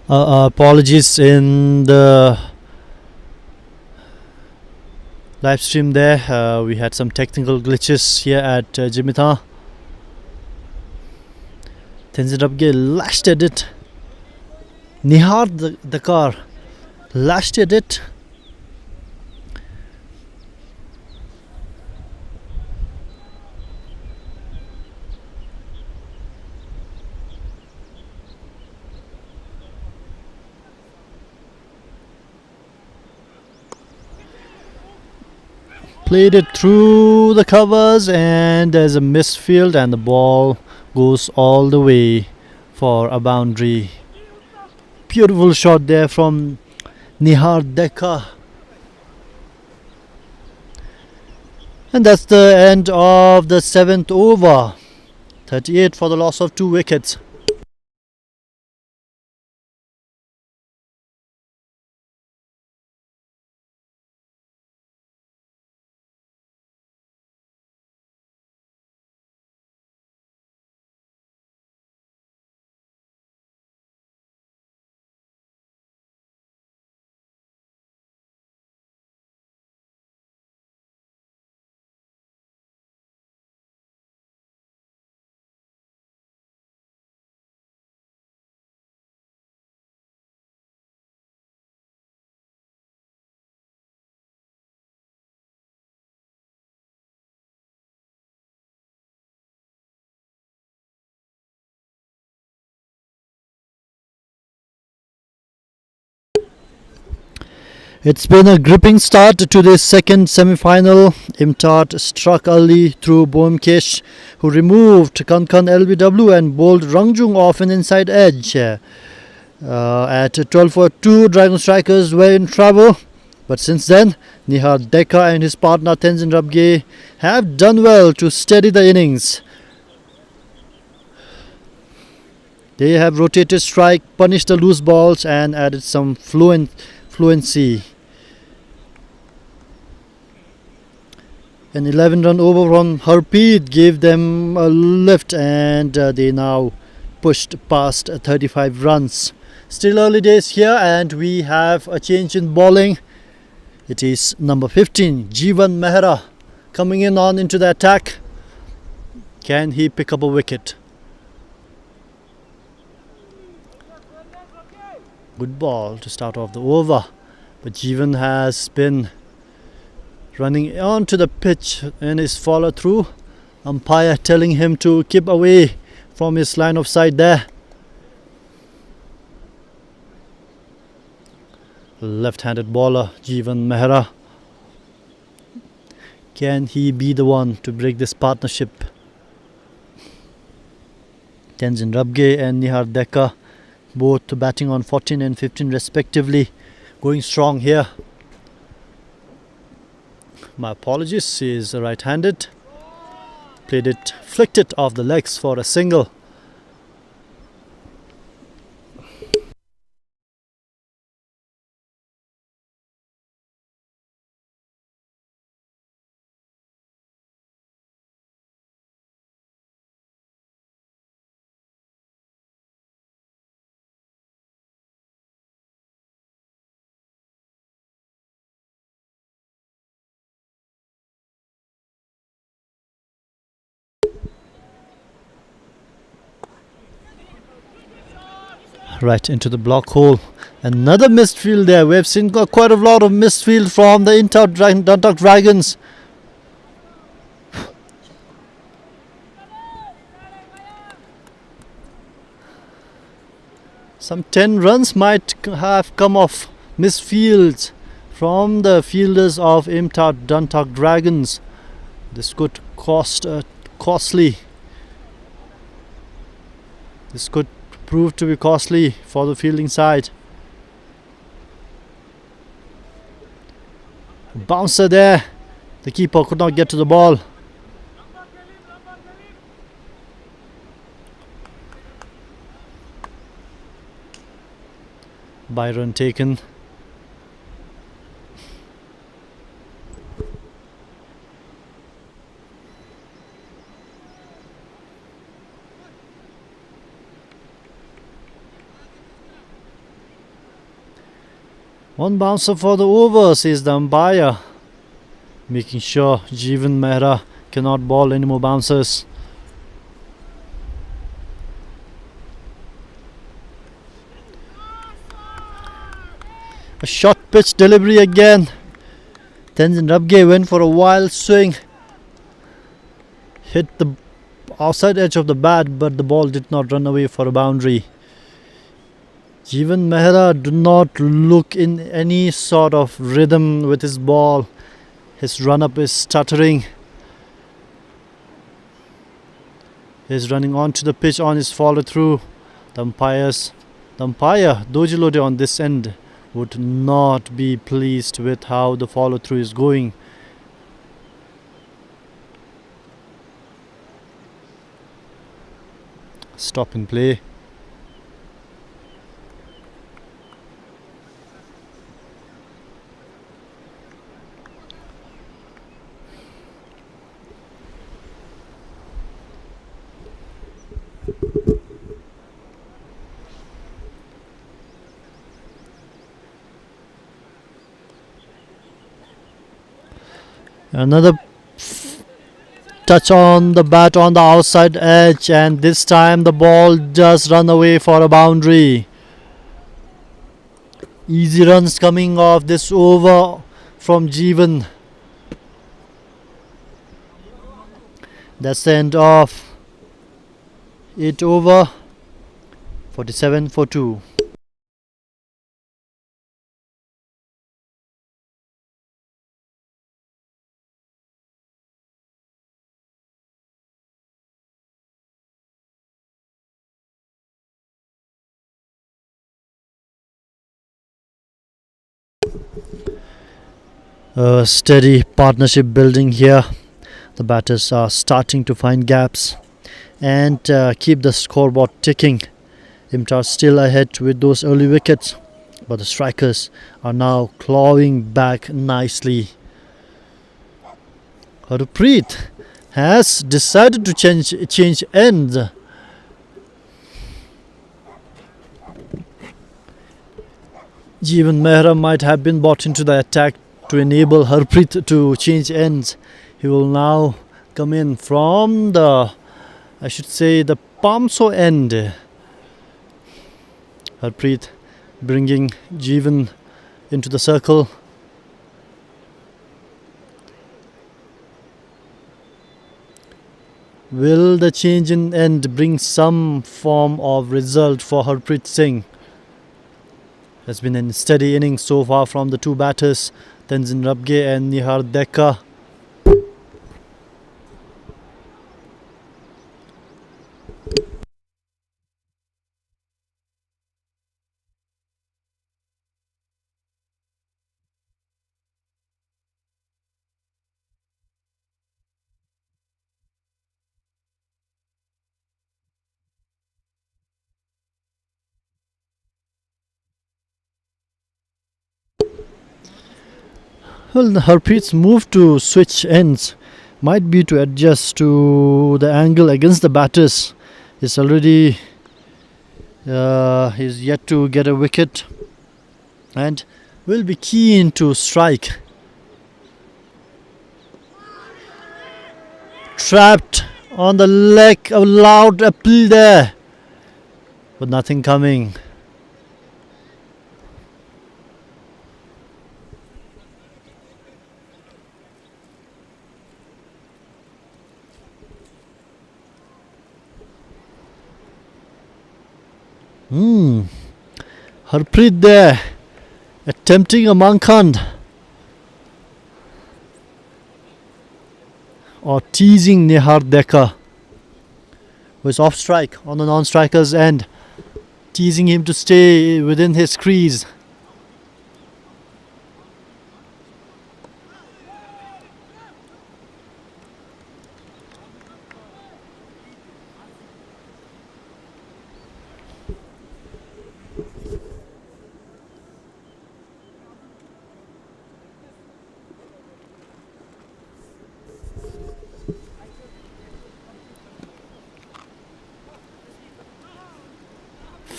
Apologies in the live stream there. We had some technical glitches here at Jigmethang. Tenzin Rabge lashed at it. Nihar the car lashed at it. Played it through the covers, and there's a misfield, and the ball goes all the way for a boundary. Beautiful shot there from Nihar Dekha. And that's the end of the 7th over. 38 for the loss of 2 wickets. It's been a gripping start to this second semi-final. IMTRAT struck early through Bomkesh, who removed Kankan LBW and bowled Rangjung off an inside edge. At 12 for 2, Dragon Strikers were in trouble. But since then, Nihar Dekha and his partner Tenzin Rabge have done well to steady the innings. They have rotated strike, punished the loose balls and added some fluency. An 11-run over from Harpreet gave them a lift, and they now pushed past 35 runs. Still early days here, and we have a change in bowling. It is number 15, Jeevan Mehra, coming in on into the attack. Can he pick up a wicket? Good ball to start off the over, but Jeevan has been running onto the pitch in his follow through. Umpire telling him to keep away from his line of sight there. Left-handed bowler Jeevan Mehra. Can he be the one to break this partnership? Tenzin Rabge and Nihar Dekha both batting on 14 and 15 respectively, going strong here. My apologies, he is right-handed. Played it, flicked it off the legs for a single. Right into the block hole. Another missed field there. We've seen quite a lot of missed field from the IMTRAT Dantak Dragons. Some 10 runs might have come off missed fields from the fielders of IMTRAT Dantak Dragons. This could cost costly. This could prove to be costly for the fielding side. Bouncer there. The keeper could not get to the ball. Byron taken. One bouncer for the over, says the umpire, making sure Jeevan Mehra cannot bowl any more bouncers. A short pitch delivery again. Tenzin Rabge went for a wild swing. Hit the outside edge of the bat, but the ball did not run away for a boundary. Jeevan Mehra do not look in any sort of rhythm with his ball. His run-up is stuttering. He's running onto the pitch on his follow-through. The umpire, Dojilode on this end, would not be pleased with how the follow-through is going. Stop and play. Another touch on the bat on the outside edge, and this time the ball does run away for a boundary. Easy runs coming off this over from Jeevan. That's the end of 8 over, 47 for 2. Steady partnership building here. The batters are starting to find gaps and keep the scoreboard ticking. IMTRAT still ahead with those early wickets, but the strikers are now clawing back nicely. Harpreet has decided to change ends. Jeevan Mehra might have been brought into the attack to enable Harpreet to change ends. He will now come in from the, I should say, the Palmso end. Harpreet bringing Jeevan into the circle. Will the change in end bring some form of result for Harpreet Singh? Has been a steady innings so far from the two batters, Tenzin Rabge and Nihar Dekka. Well, Harpreet's move to switch ends might be to adjust to the angle against the batters. He's already he's yet to get a wicket and will be keen to strike. Trapped on the leg, a loud appeal there, but nothing coming. Harpreet there attempting a Mankhand or teasing Nihar Dekka, who is off strike on the non-striker's end, teasing him to stay within his crease.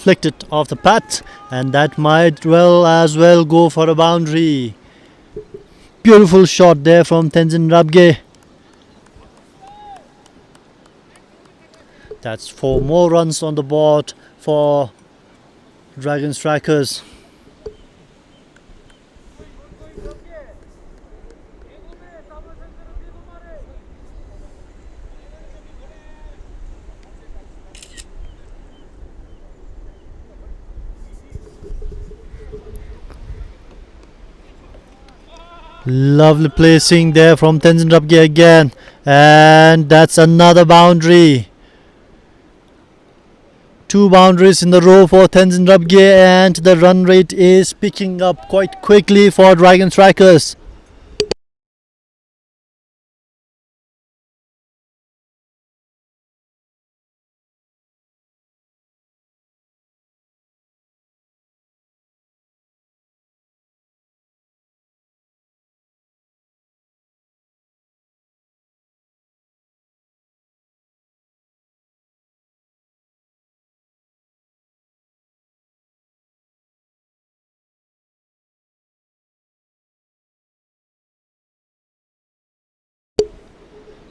deflected off the path, and that might well go for a boundary. Beautiful shot there from Tenzin Rabge. That's 4 more runs on the board for Dragon Strikers. Lovely placing there from Tenzin Rabge again, and that's another boundary. 2 boundaries in the row for Tenzin Rabge, and the run rate is picking up quite quickly for Dragon Strikers.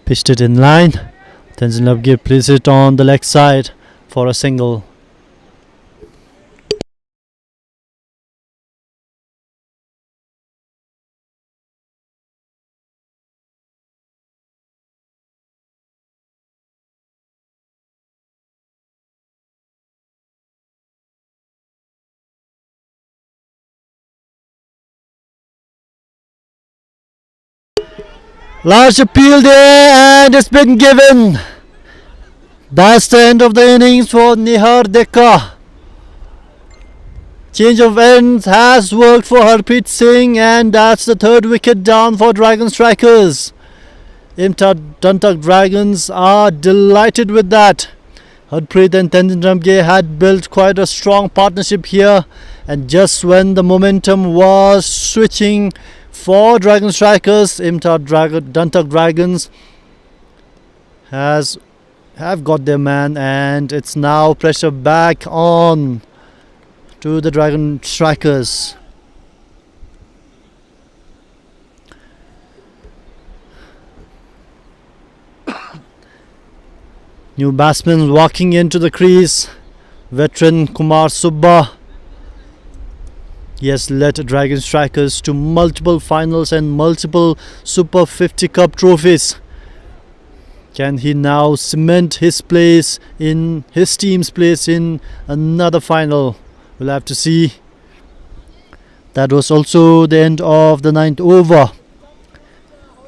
Pitched it in line. Tenzin Rabge places it on the leg side for a single. Large appeal there, and it's been given. That's the end of the innings for Nihar Dekka. Change of ends has worked for Harpreet Singh, and that's the 3rd wicket down for Dragon Strikers. IMTRAT Dantak Dragons are delighted with that. Harpreet and Tenzin Rabge had built quite a strong partnership here, and just when the momentum was switching for Dragon Strikers, IMTRAT Dantak Dragons have got their man, and it's now pressure back on to the Dragon Strikers. New batsman walking into the crease, veteran Kumar Subba. He has led Dragon Strikers to multiple finals and multiple Super 50 Cup trophies. Can he now cement his place in his team's place in another final? We'll have to see. That was also the end of the 9th over.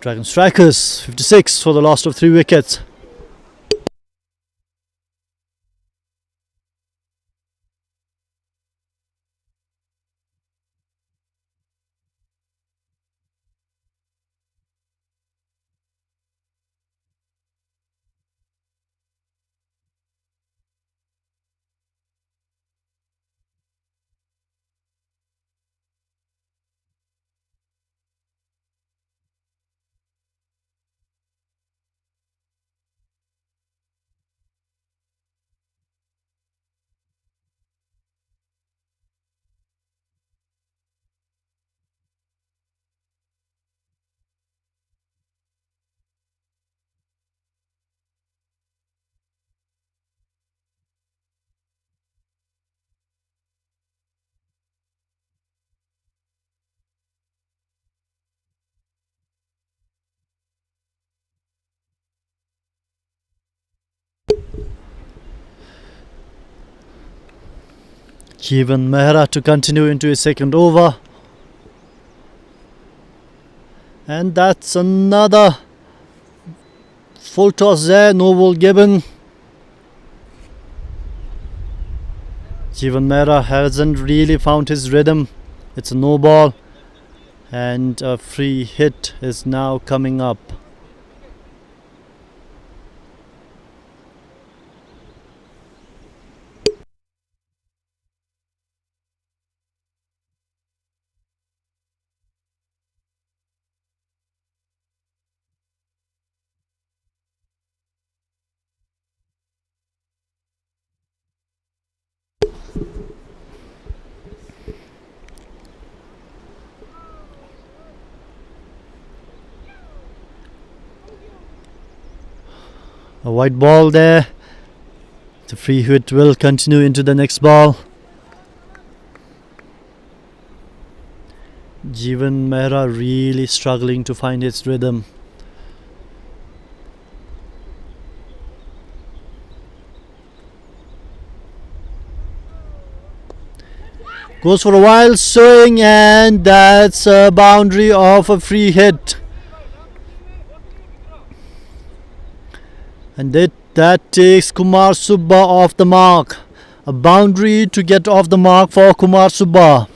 Dragon Strikers 56 for the loss of 3 wickets. Jeevan Mehra to continue into his 2nd over. And that's another full toss there, no ball given. Jeevan Mehra hasn't really found his rhythm. It's a no ball, and a free hit is now coming up. A white ball there. The free hit will continue into the next ball. Jigmethang really struggling to find his rhythm. Goes for a wild swing, and that's a boundary of a free hit. And that takes Kumar Subba off the mark. A boundary to get off the mark for Kumar Subba.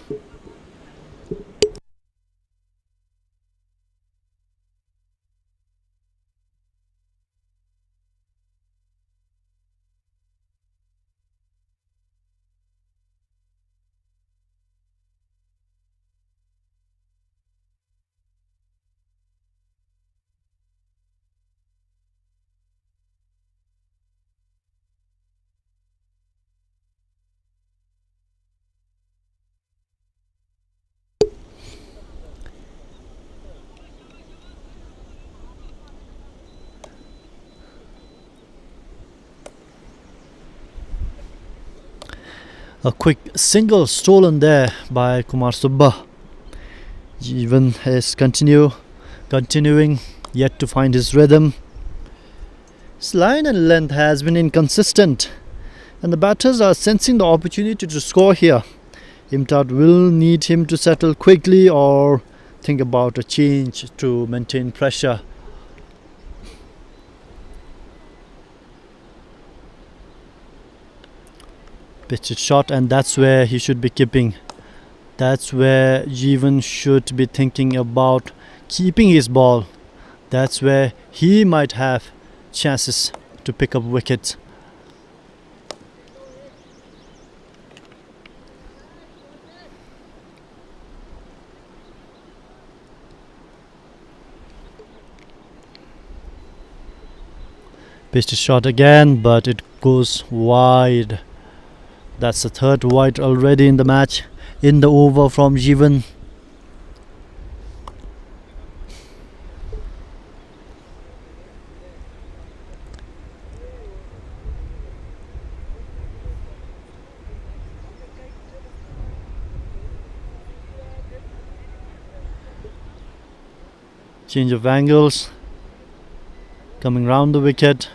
A quick single stolen there by Kumar Subba. Even is continuing yet to find his rhythm. His line and length has been inconsistent, and the batters are sensing the opportunity to score here. IMTRAT will need him to settle quickly or think about a change to maintain pressure. Pitched shot, and that's where he should be keeping. That's where Jigmethang should be thinking about keeping his ball. That's where he might have chances to pick up wickets. Pitched shot again, but it goes wide. That's the third wide already in the match, in the over from Jigmethang. Change of angles, coming round the wicket.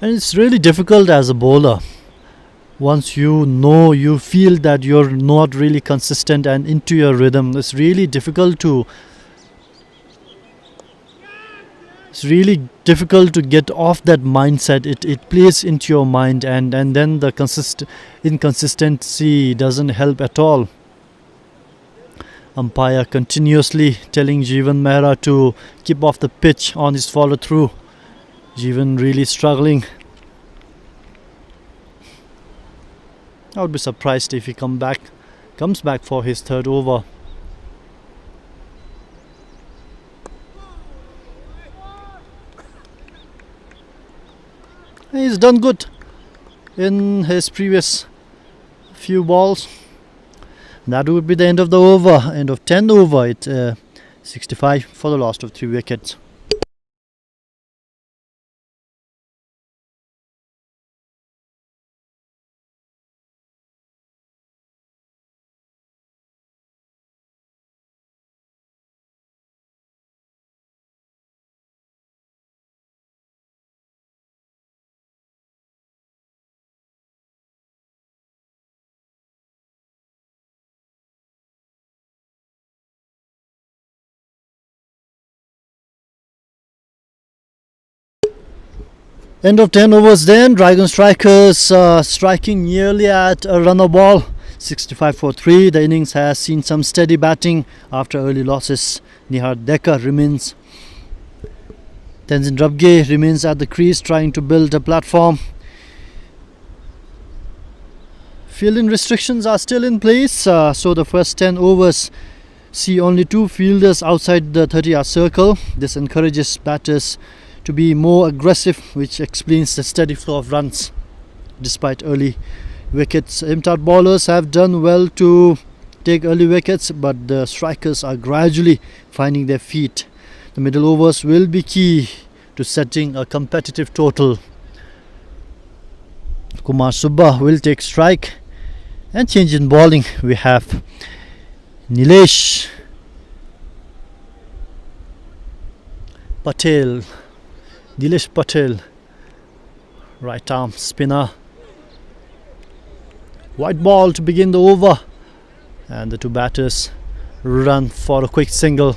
And it's really difficult as a bowler. Once you feel that you're not really consistent and into your rhythm, it's really difficult to get off that mindset. It plays into your mind, and then the inconsistency doesn't help at all. Umpire continuously telling Jigmethang to keep off the pitch on his follow through. Jigmethang really struggling. I would be surprised if he comes back for his third over. He's done good in his previous few balls. That would be the end of the over, end of 10 over. It's 65 for the last of 3 wickets. End of 10 overs then. Dragon strikers striking nearly at a run a ball. 65 for 3. The innings has seen some steady batting after early losses. Nihar Dekar remains. Tenzin Rabge remains at the crease trying to build a platform. Fielding restrictions are still in place, so the first 10 overs see only 2 fielders outside the 30-yard circle. This encourages batters to be more aggressive, which explains the steady flow of runs despite early wickets. IMTRAT bowlers have done well to take early wickets, but the strikers are gradually finding their feet. The middle overs will be key to setting a competitive total. Kumar Subba will take strike, and change in bowling. We have Nilesh Patel, right arm spinner. White ball to begin the over, and the 2 batters run for a quick single.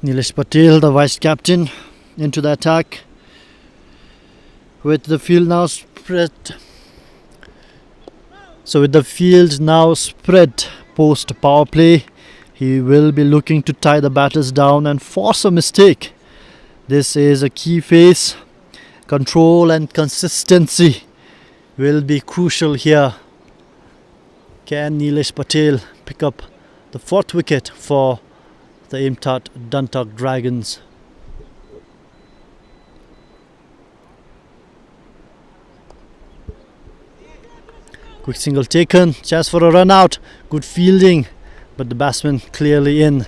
Nilesh Patel, the vice captain, into the attack with the field now spread. So with the field now spread post power play, he will be looking to tie the batters down and force a mistake. This is a key phase. Control and consistency will be crucial here. Can Nilesh Patel pick up the 4th wicket for the IMTRAT Dantak Dragons? Quick single taken, chance for a run out, good fielding, but the batsman clearly in.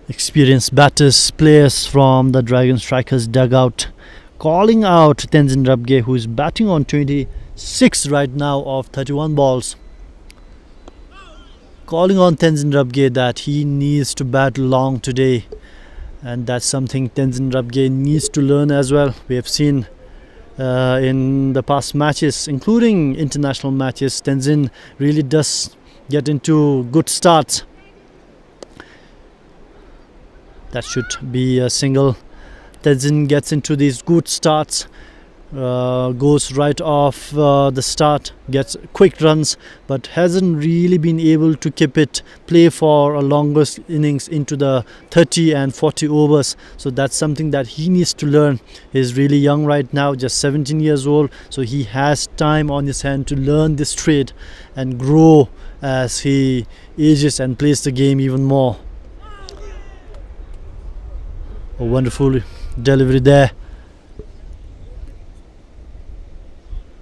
Experienced batters, players from the Dragon Strikers dugout calling out Tenzin Rabge, who is batting on 26 right now of 31 balls. Calling on Tenzin Rabge that he needs to bat long today, and that's something Tenzin Rabge needs to learn as well. We have seen in the past matches, including international matches, Tenzin really does get into good starts. That should be a single. Tenzin gets into these good starts, goes right off the start, gets quick runs, but hasn't really been able to keep it, play for a longer innings into the 30 and 40 overs. So that's something that he needs to learn. He's really young right now, just 17 years old, so he has time on his hand to learn this trade and grow as he ages and plays the game even more. A wonderful delivery there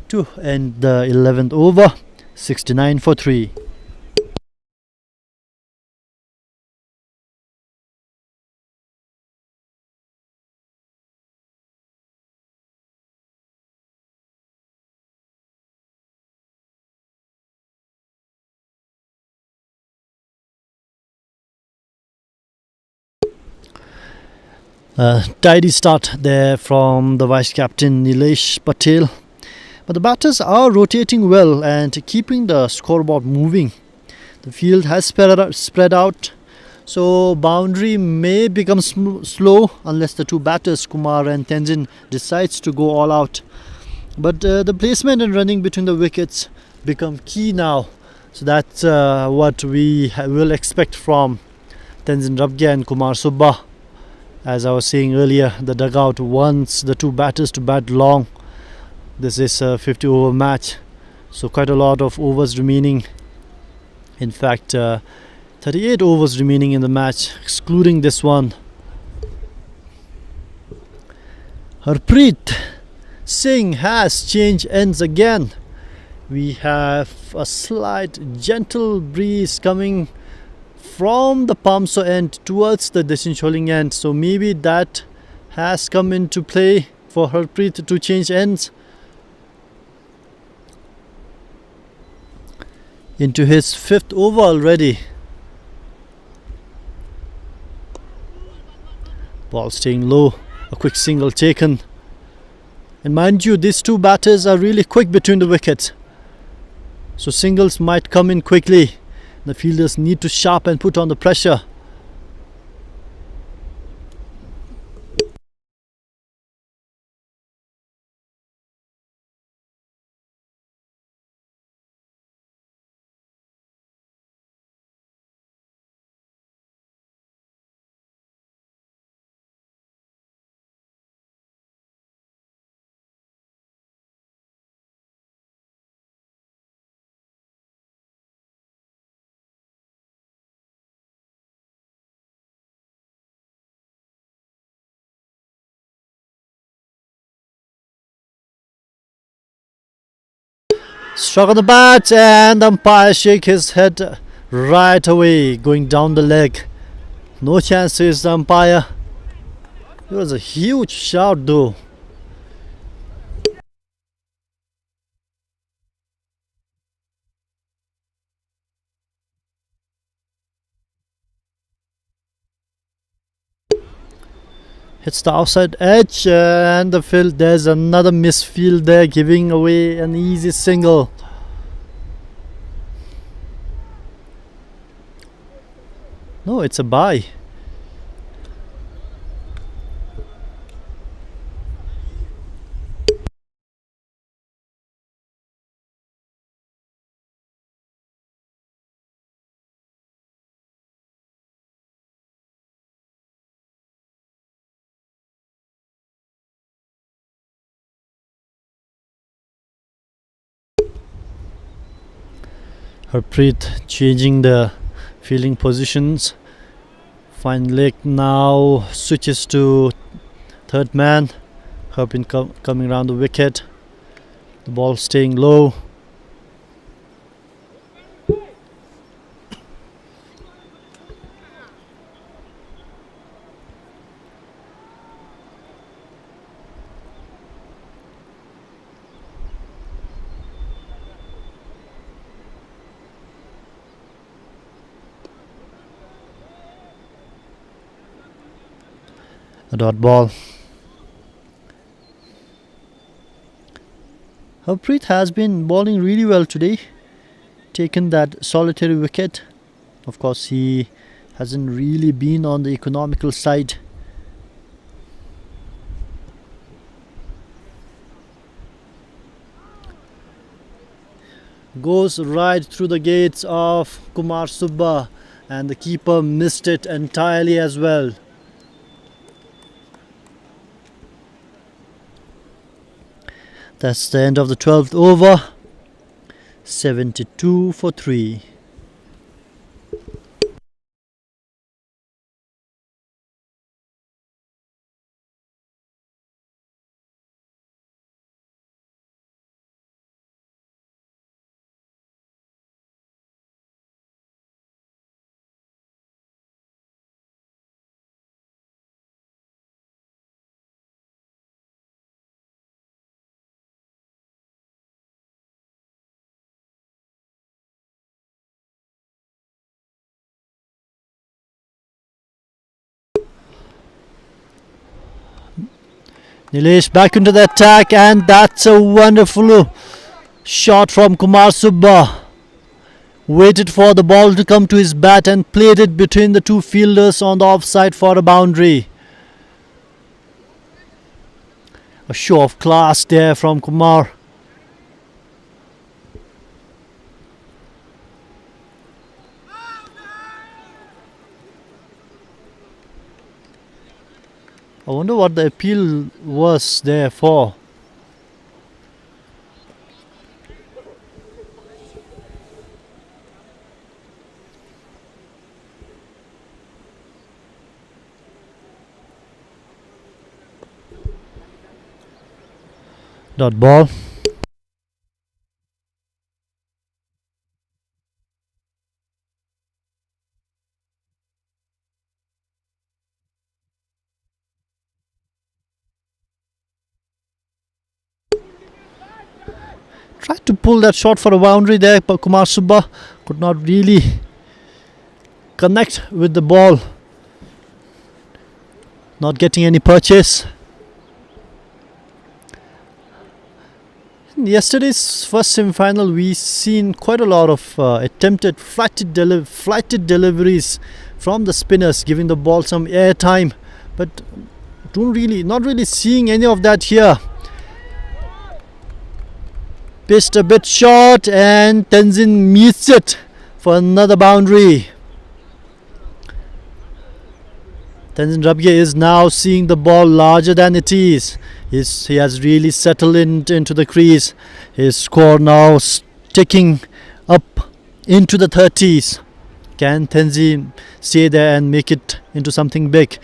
to end the 11th over, 69 for 3. Tidy start there from the vice captain Nilesh Patel, but the batters are rotating well and keeping the scoreboard moving. The field has spread out, so boundary may become slow unless the 2 batters Kumar and Tenzin decides to go all out. But the placement and running between the wickets become key now, so that's what we will expect from Tenzin Rabge and Kumar Subba. As I was saying earlier, the dugout wants the 2 batters to bat long. This is a 50 over match, so quite a lot of overs remaining. In fact, 38 overs remaining in the match, excluding this one. Harpreet Singh has changed ends again. We have a slight gentle breeze coming from the Palmso end towards the Deshincholing end, so maybe that has come into play for Harpreet to change ends. Into his 5th over already. Ball staying low, a quick single taken. And mind you, these 2 batters are really quick between the wickets. so singles might come in quickly. The fielders need to sharp and put on the pressure. Struck on the bat, and the umpire shake his head right away, going down the leg. No chance, says the umpire. It was a huge shot though. Hits the outside edge, and the field. There's another misfield there, giving away an easy single. No, it's a bye. Harpreet changing the fielding positions. Fine leg now switches to third man. Harpreet coming around the wicket. The ball staying low. A dot ball. Harpreet has been bowling really well today. Taken that solitary wicket. Of course, he hasn't really been on the economical side. Goes right through the gates of Kumar Subba, and the keeper missed it entirely as well. That's the end of the 12th over. 72 for 3. Nilesh back into the attack, and that's a wonderful shot from Kumar Subba. Waited for the ball to come to his bat and played it between the two fielders on the offside for a boundary. A show of class there from Kumar. I wonder what the appeal was there for. Dot ball. Tried to pull that shot for a boundary there, but Kumar Subba could not really connect with the ball. Not getting any purchase. in yesterday's first semi-final, we seen quite a lot of attempted flighted deliveries from the spinners, giving the ball some air time, but not really seeing any of that here. Pitched a bit short, and Tenzin meets it for another boundary. Tenzin Rabge is now seeing the ball larger than it is. He has really settled into the crease. His score now ticking up into the 30s. Can Tenzin stay there and make it into something big?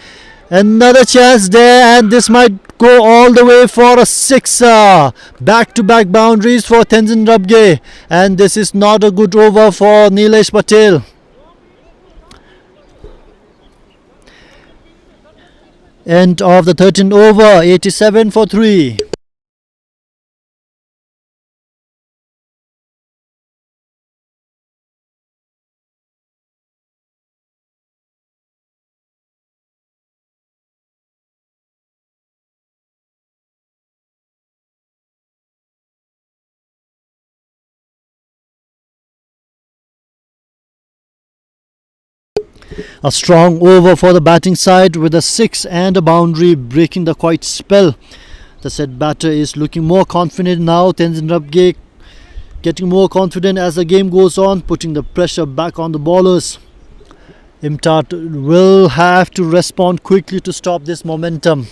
Another chance there, and this might go all the way for a sixer. Back-to-back boundaries for Tenzin Rabge, and this is not a good over for Nilesh Patel. End of the 13th over, 87 for 3. A strong over for the batting side with a 6 and a boundary, breaking the quiet spell. The set batter is looking more confident now. Tenzin Rabge getting more confident as the game goes on, putting the pressure back on the bowlers. IMTRAT will have to respond quickly to stop this momentum.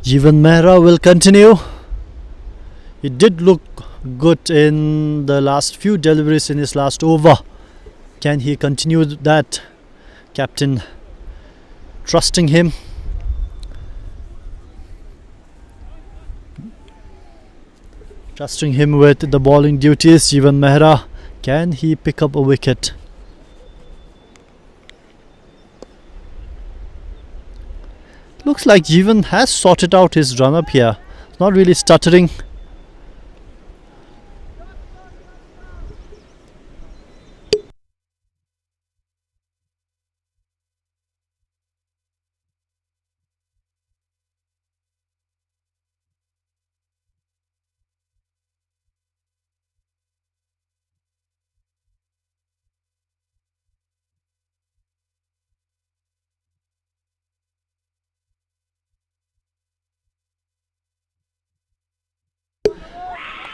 Jigmethang will continue. It did look good in the last few deliveries in his last over. Can he continue that? Captain trusting him. Trusting him with the bowling duties. Jigmethang, can he pick up a wicket? Looks like Jivan has sorted out his run-up here. Not really stuttering.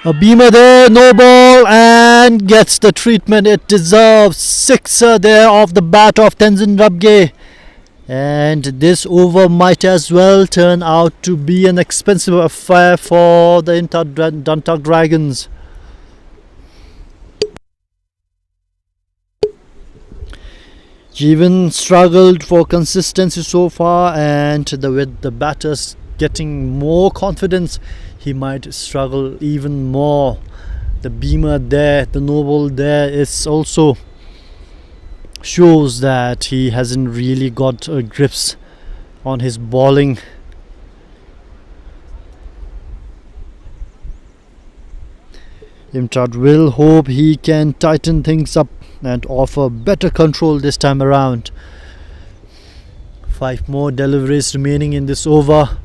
A beamer there, no ball, and gets the treatment it deserves. Sixer there off the bat of Tenzin Rabge. And this over might as well turn out to be an expensive affair for the IMTRAT Dantak Dragons. Jivan struggled for consistency so far, and with the batters getting more confidence, he might struggle even more. The beamer there, the no ball there, is also shows that he hasn't really got grips on his bowling. IMTRAT will hope he can tighten things up and offer better control this time around. 5 more deliveries remaining in this over.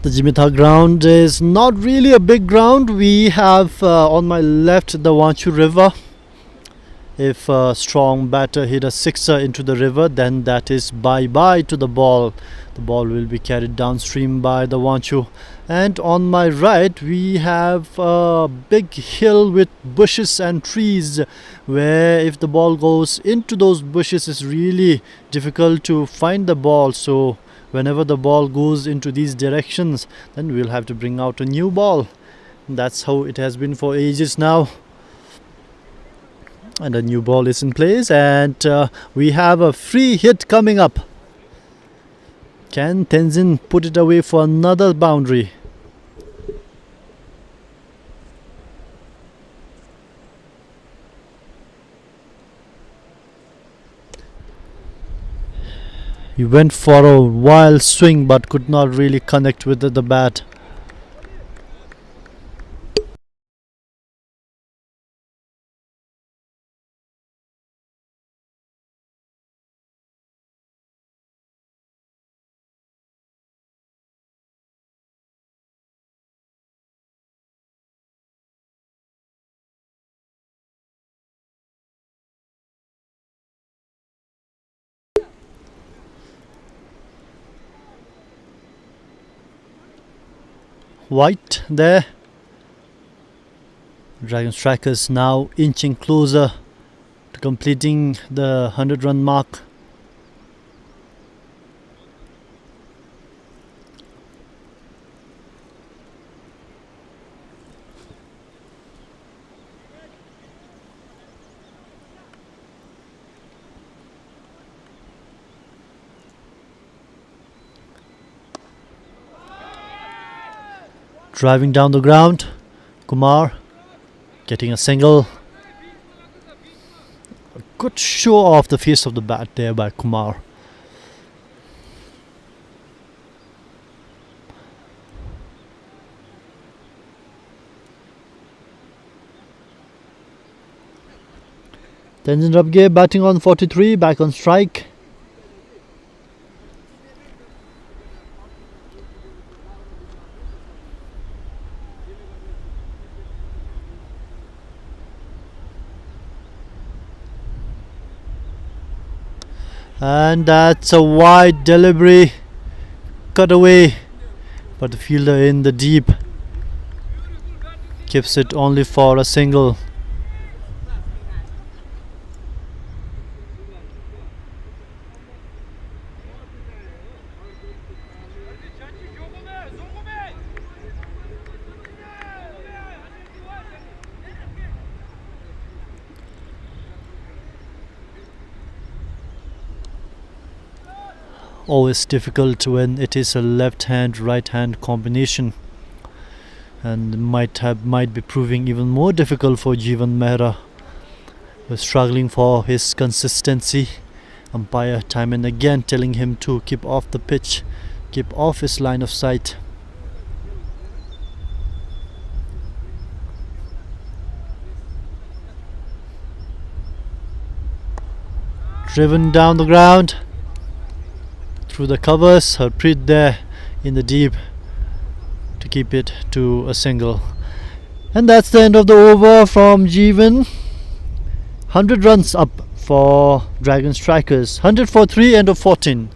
The Jigmethang ground is not really a big ground. We have on my left the Wanshu River. If a strong batter hit a sixer into the river, then that is bye-bye to the ball. The ball will be carried downstream by the Wanchu. And on my right we have a big hill with bushes and trees, where if the ball goes into those bushes it's really difficult to find the ball. So whenever the ball goes into these directions, then we'll have to bring out a new ball. That's how it has been for ages now. And a new ball is in place, and we have a free hit coming up. Can Tenzin put it away for another boundary? He went for a wild swing but could not really connect with the bat. White there. Dragon Strikers now inching closer to completing the 100-run mark. Driving down the ground, Kumar getting a single. A good show off the face of the bat there by Kumar. Tenzin Rabge batting on 43, back on strike. And that's a wide delivery, cut away, but the fielder in the deep keeps it only for a single. Always difficult when it is a left hand right hand combination, and might be proving even more difficult for Jeevan Mehra, who's struggling for his consistency. Umpire time and again telling him to keep off the pitch, keep off his line of sight. Driven down the ground through the covers, Harpreet there in the deep to keep it to a single. And that's the end of the over from Jeevan. 100 runs up for Dragon Strikers, 100 for 3, end of 14.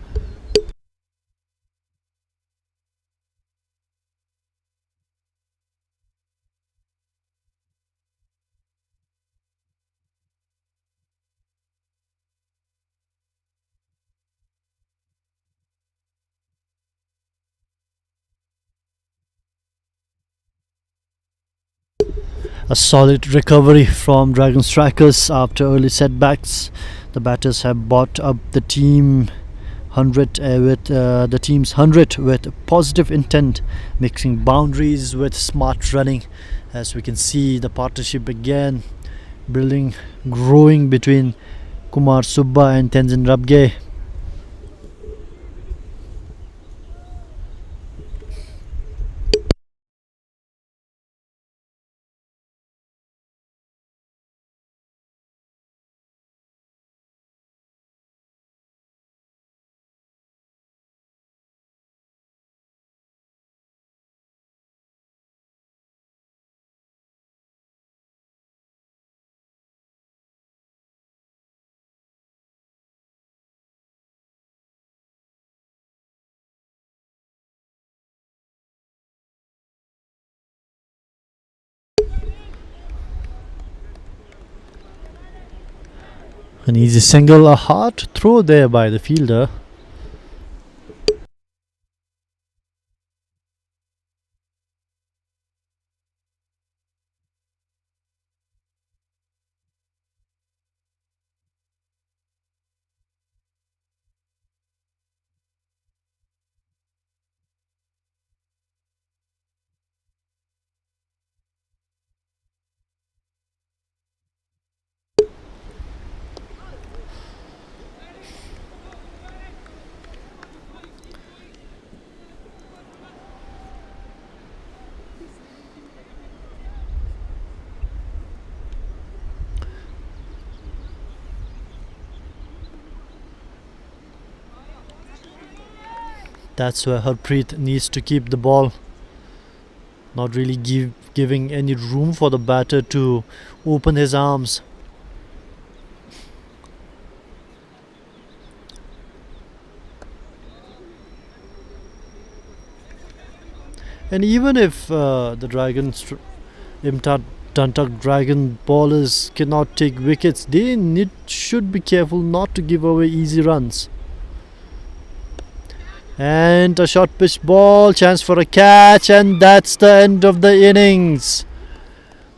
A solid recovery from Dragon Strikers after early setbacks. The batters have brought up the team 100 with the team's 100 with positive intent, mixing boundaries with smart running. As we can see, the partnership again building, growing between Kumar Subba and Tenzin Rabge. An easy single, a hard throw there by the fielder. That's where Harpreet needs to keep the ball, not really giving any room for the batter to open his arms. And even if the IMTRAT Dantak Dragon bowlers cannot take wickets, they should be careful not to give away easy runs. And a short pitch ball, chance for a catch, and that's the end of the innings.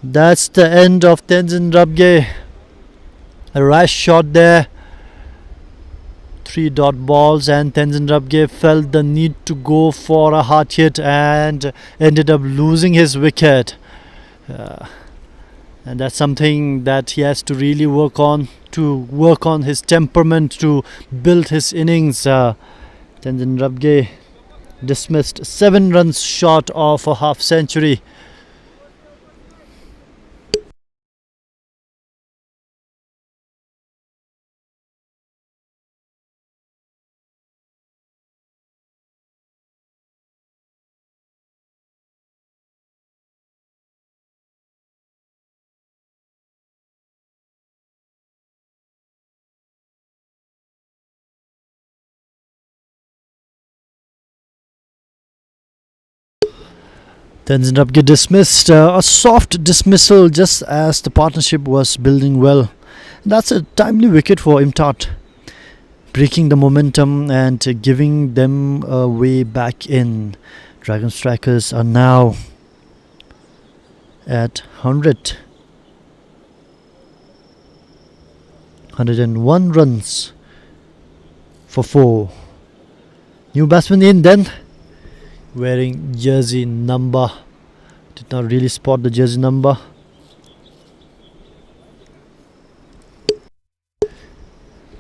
That's the end of Tenzin Rabge. A rash shot there. 3 dot balls, and Tenzin Rabge felt the need to go for a hard hit and ended up losing his wicket. And that's something that he has to really work on his temperament, to build his innings. Tenzin Rabge dismissed 7 runs short of a half century. Tenzin Rabge dismissed, a soft dismissal just as the partnership was building well. That's a timely wicket for IMTRAT, breaking the momentum and giving them a way back in. Dragon Strikers are now at 101 runs for 4. New batsman in then, wearing jersey number. Did not really spot the jersey number.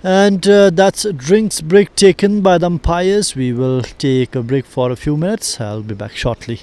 And that's a drinks break taken by the umpires. We will take a break for a few minutes. I'll be back shortly.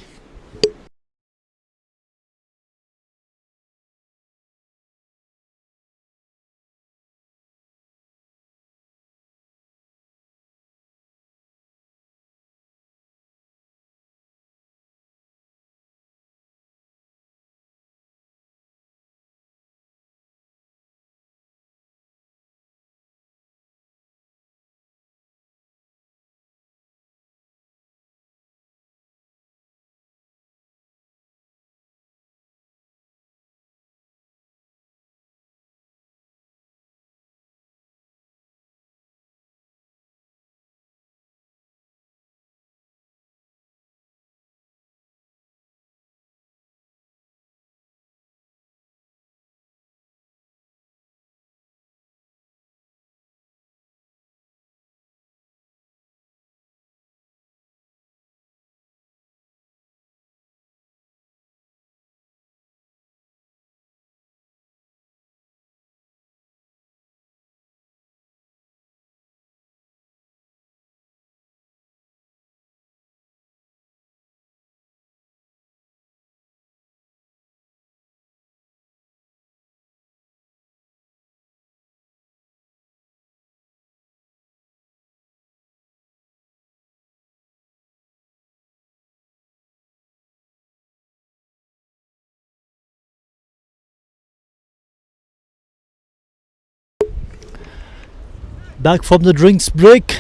Back from the drinks break.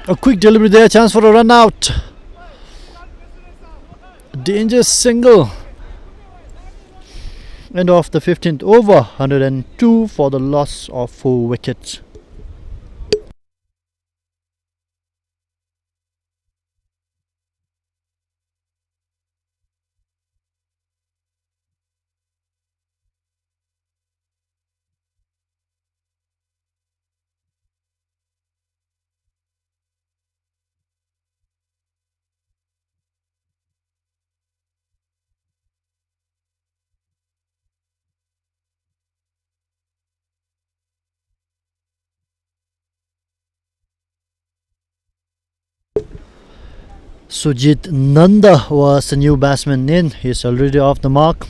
A quick delivery there, chance for a run out. Dangerous single. End of the 15th over, 102 for the loss of 4 wickets. Sujit Nanda was the new batsman in. He's already off the mark.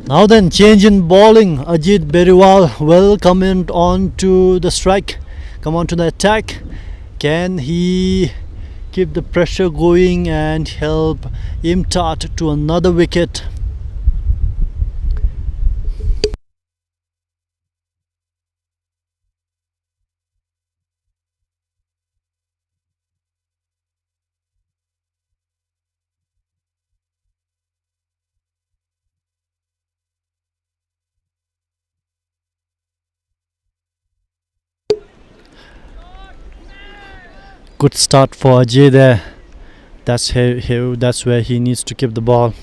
Now then, change in bowling. Ajit Beriwal will come in on to the strike, come on to the attack. Can he keep the pressure going and help IMTRAT to another wicket? Good start for Ajay there. That's where he needs to keep the ball.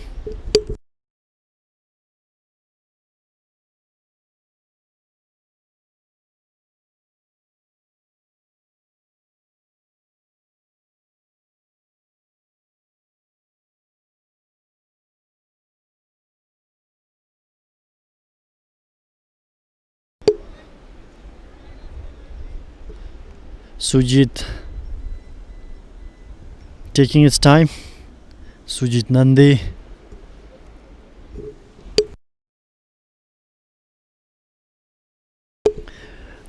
Sujit taking its time. Sujit Nandi.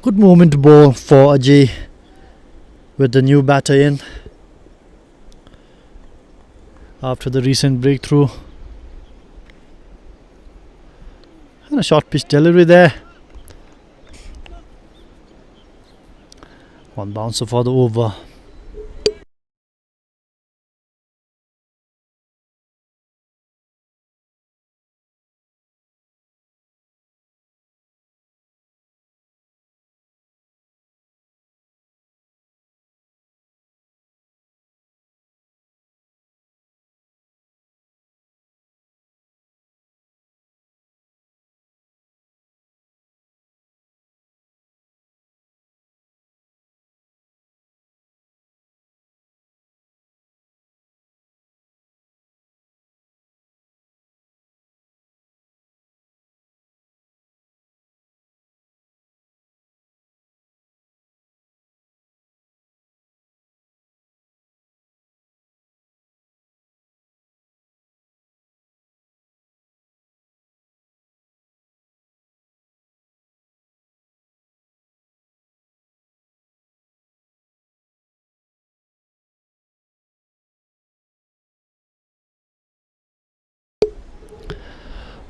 Good moment ball for Ajay with the new batter in after the recent breakthrough. And a short pitch delivery there. One bouncer for the over.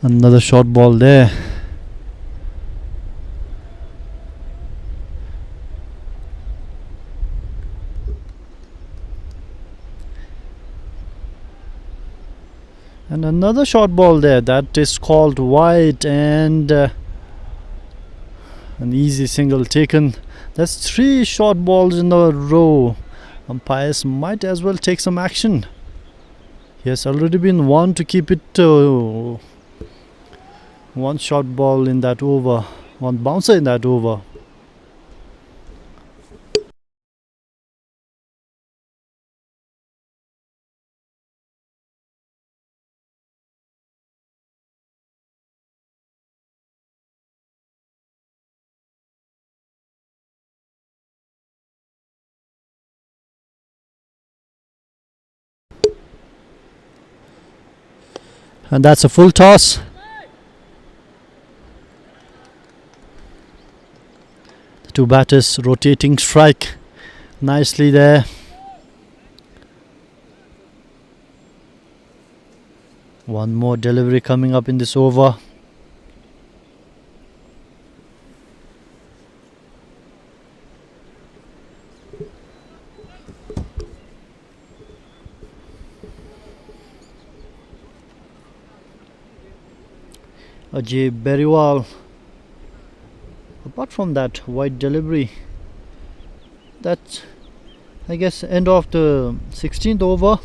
Another short ball there. And another short ball there. That is called wide, and an easy single taken. That's 3 short balls in a row. Umpires might as well take some action. He has already been one to keep it one short ball in that over, one bouncer in that over. And that's a full toss. The 2 batters rotating strike nicely there. One more delivery coming up in this over. Ajay Beriwal. Apart from that wide delivery, that's, I guess, end of the 16th over.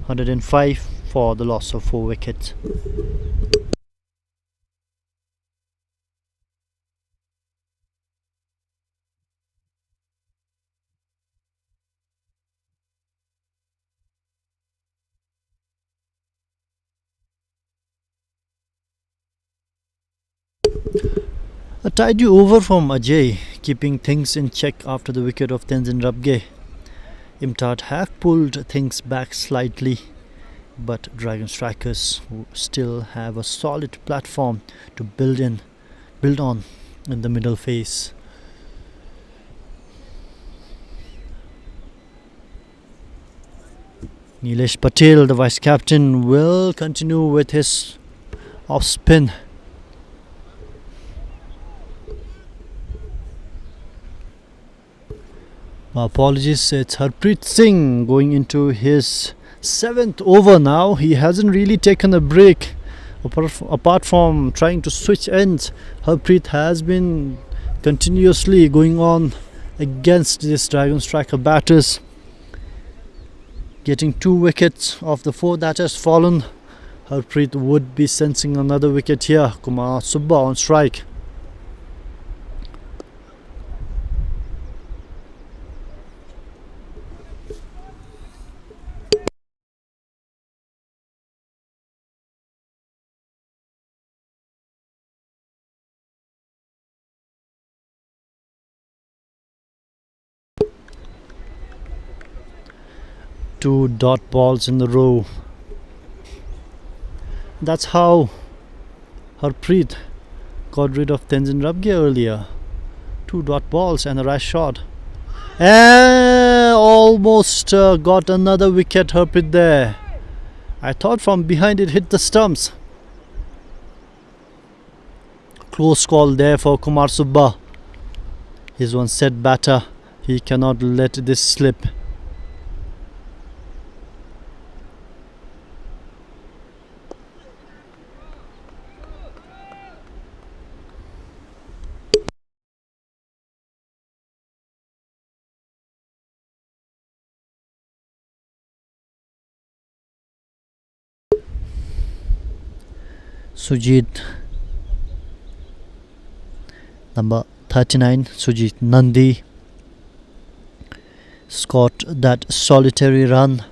105 for the loss of 4 wickets. A tidy over from Ajay, keeping things in check after the wicket of Tenzin Rabge. IMTRAT have pulled things back slightly, but Dragon Strikers still have a solid platform to build on in the middle phase. Nilesh Patel, the vice captain, will continue with his off spin. My apologies, it's Harpreet Singh going into his 7th over now. He hasn't really taken a break. Apart from trying to switch ends, Harpreet has been continuously going on against this Dragon Striker batters, getting 2 wickets of the 4 that has fallen. Harpreet would be sensing another wicket here. Kumar Subba on strike. Two dot balls in a row. That's how Harpreet got rid of Tenzin Rabge earlier. 2 dot balls and a rash shot. And almost got another wicket, Harpreet there. I thought from behind it hit the stumps. Close call there for Kumar Subba. He's one set batter. He cannot let this slip. Sujit, number 39, Sujit Nandi, scored that solitary run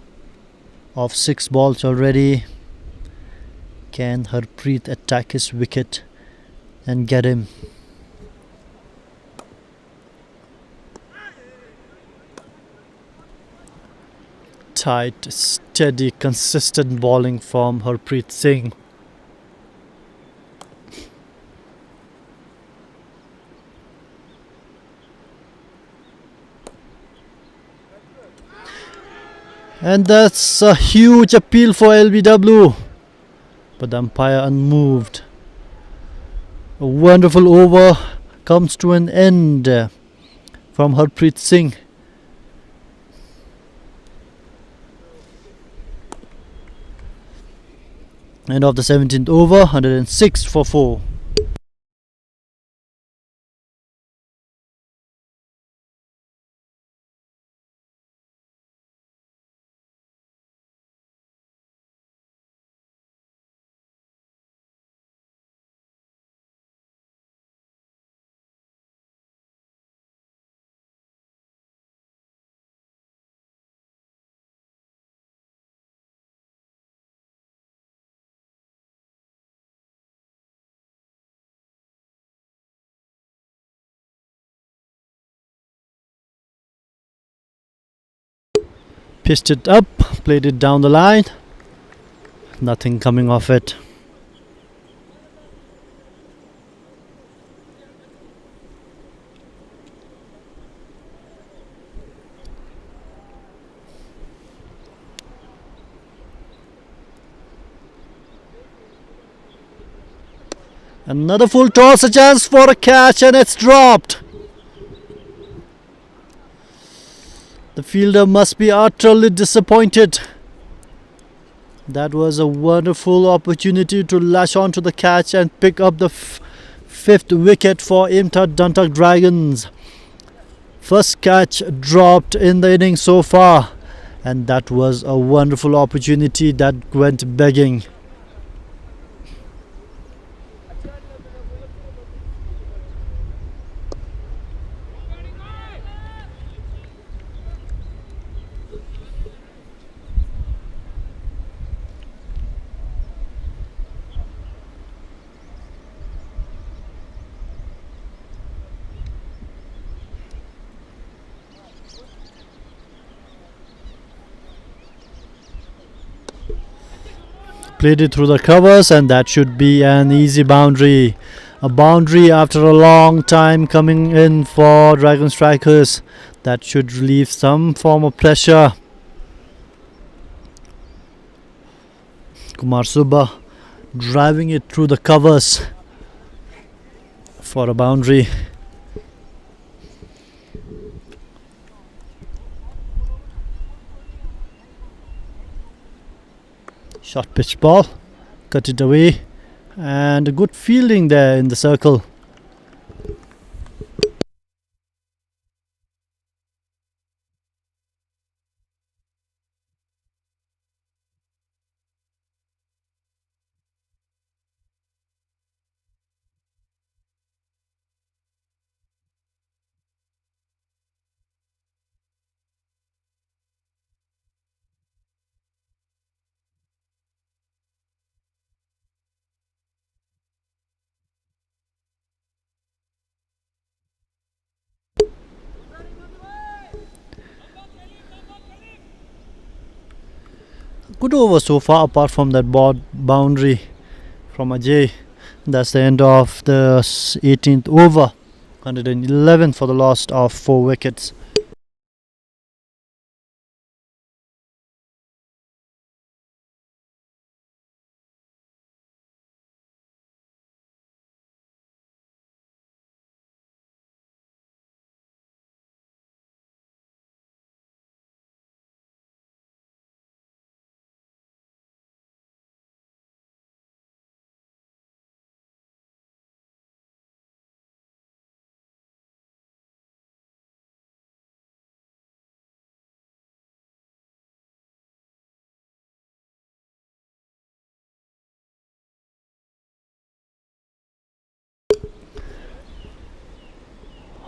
of 6 balls already. Can Harpreet attack his wicket and get him? Tight, steady, consistent bowling from Harpreet Singh. And that's a huge appeal for LBW, but the umpire unmoved. A wonderful over comes to an end from Harpreet Singh. End of the 17th over, 106 for 4. Pitched it up, played it down the line. Nothing coming off it. Another full toss, a chance for a catch, and it's dropped. The fielder must be utterly disappointed. That was a wonderful opportunity to lash on to the catch and pick up the fifth wicket for IMTRAT Dantak Dragons. First catch dropped in the innings so far, and that was a wonderful opportunity that went begging. Played it through the covers, and that should be an easy boundary. A boundary after a long time coming in for Dragon Strikers. That should relieve some form of pressure. Kumar Subba driving it through the covers for a boundary. Short pitch ball, cut it away, and a good fielding there in the circle. Good over so far, apart from that boundary from Ajay. That's the end of the 18th over. 111 for the loss of 4 wickets.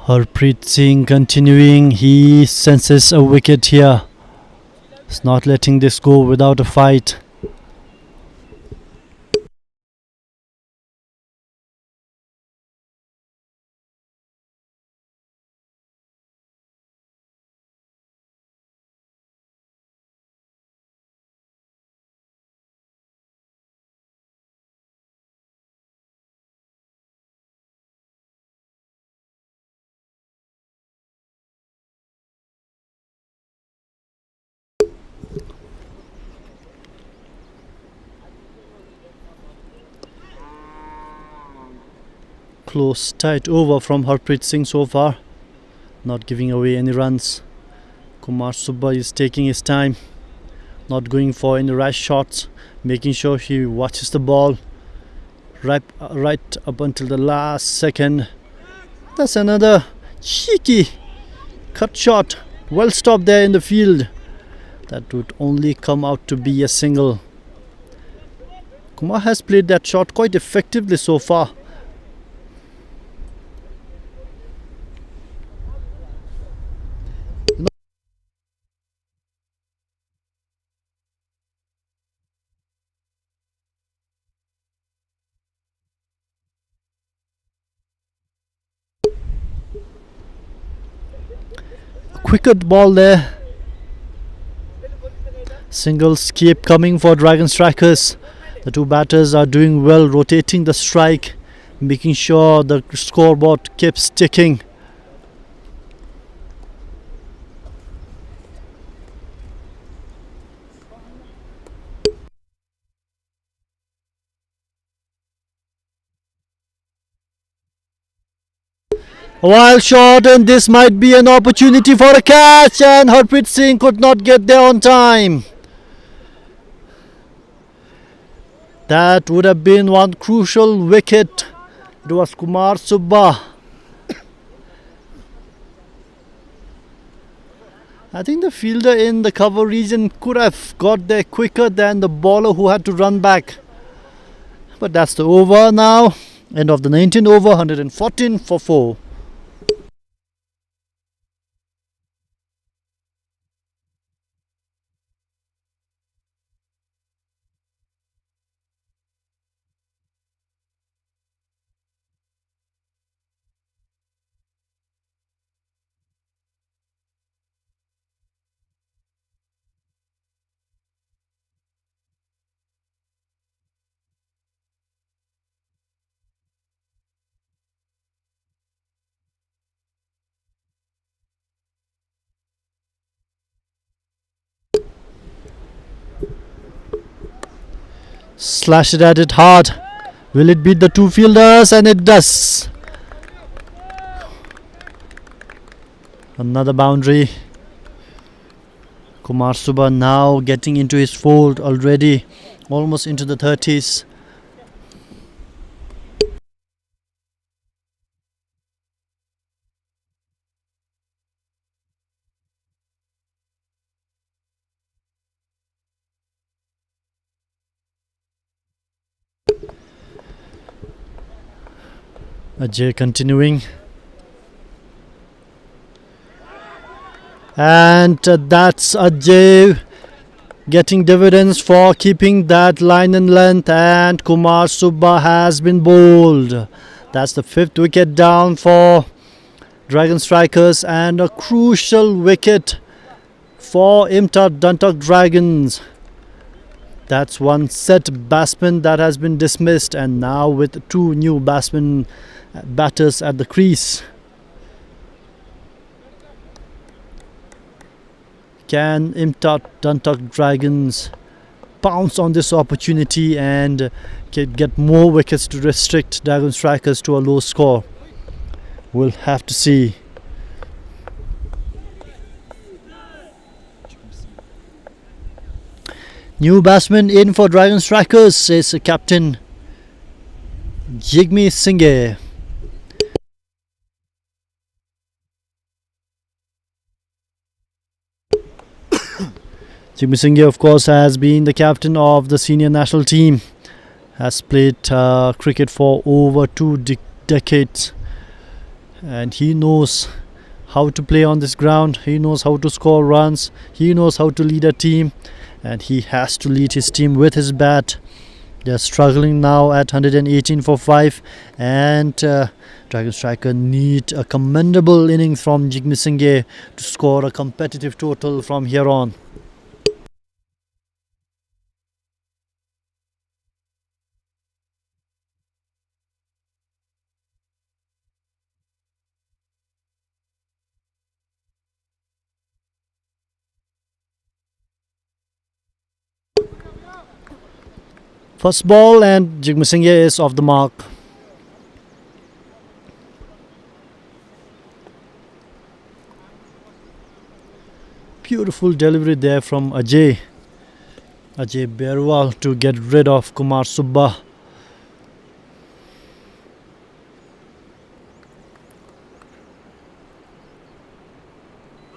Harpreet Singh continuing, he senses a wicket here. He's not letting this go without a fight. Close, tight over from Harpreet Singh so far, not giving away any runs. Kumar Subba is taking his time, not going for any rash shots, making sure he watches the ball right up until the last second. That's another cheeky cut shot, well stopped there in the field. That would only come out to be a single. Kumar has played that shot quite effectively so far. Quicker ball there. Singles keep coming for Dragon Strikers. The two batters are doing well, rotating the strike, making sure the scoreboard keeps ticking. A wild shot, and this might be an opportunity for a catch, and Harpreet Singh could not get there on time. That would have been one crucial wicket. It was Kumar Subba. I think the fielder in the cover region could have got there quicker than the bowler who had to run back. But that's the over now. End of the 19th over, 114 for 4. Slash it at it hard. Will it beat the two fielders? And it does. Another boundary. Kumar Subba now getting into his fold already, almost into the 30s. Ajay continuing. And that's Ajay getting dividends for keeping that line in length, and Kumar Subba has been bowled. That's the 5th wicket down for Dragon Strikers, and a crucial wicket for IMTRAT Dantak Dragons. That's one set batsman that has been dismissed, and now with two new batters at the crease. Can IMTRAT Dantak Dragons pounce on this opportunity and get more wickets to restrict Dragon Strikers to a low score? We'll have to see. New batsman in for Dragon Strikers is Captain Jigmethang. Jigmethang, of course, has been the captain of the senior national team. Has played cricket for over 2 decades. And he knows how to play on this ground. He knows how to score runs. He knows how to lead a team. And he has to lead his team with his bat. They're struggling now at 118 for 5. And Dragon Striker need a commendable innings from Jigmethang to score a competitive total from here on. First ball, and Jigmethang is off the mark. Beautiful delivery there from Ajay Berwal to get rid of Kumar Subba.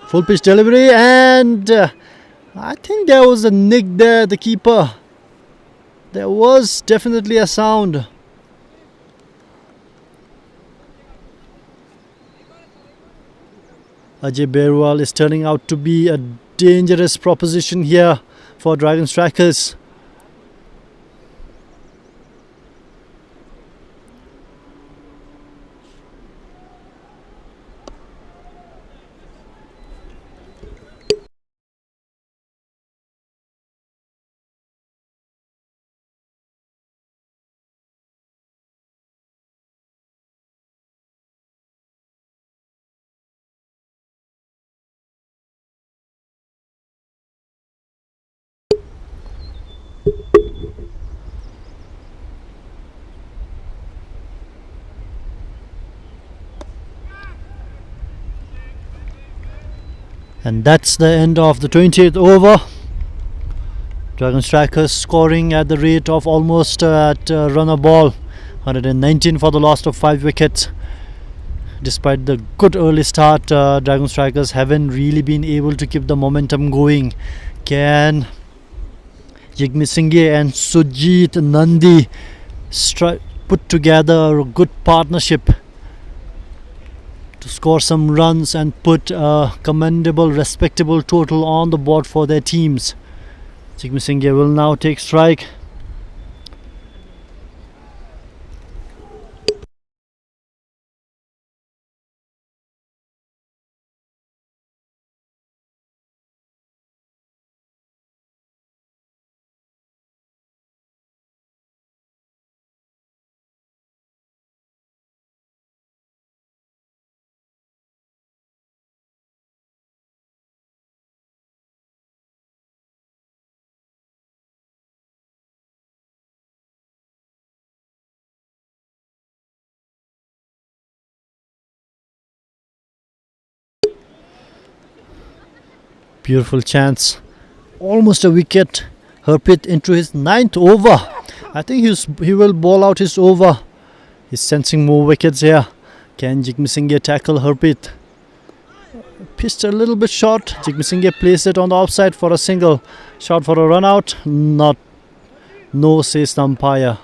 Full pitch delivery, and I think there was a nick there, the keeper. There was definitely a sound. Ajay Berwal is turning out to be a dangerous proposition here for Dragon Strikers. And that's the end of the 20th over. Dragon Strikers scoring at the rate of almost at run a ball. 119 for the loss of 5 wickets. Despite the good early start, Dragon Strikers haven't really been able to keep the momentum going. Can Jigmethang and Sujit Nandi put together a good partnership to score some runs and put a commendable, respectable total on the board for their teams? Jigmethang will now take strike. Beautiful chance. Almost a wicket. Harpreet into his 9th over. I think he will bowl out his over. He's sensing more wickets here. Can Jigmethang tackle Harpreet? Pitched a little bit short. Jigmethang placed it on the outside for a single. Shot for a run out. Not. No, says the umpire.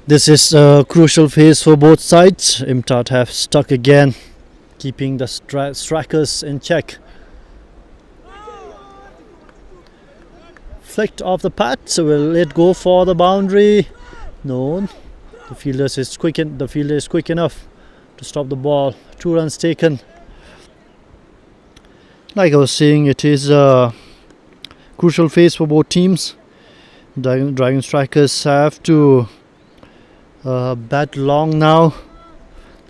This is a crucial phase for both sides. IMTRAT have stuck again, keeping the strikers in check. Flicked off the pad, so will it go for the boundary? No, the fielder is quick enough to stop the ball. 2 runs taken. Like I was saying, it is a crucial phase for both teams. Dragon Strikers have to bat long now.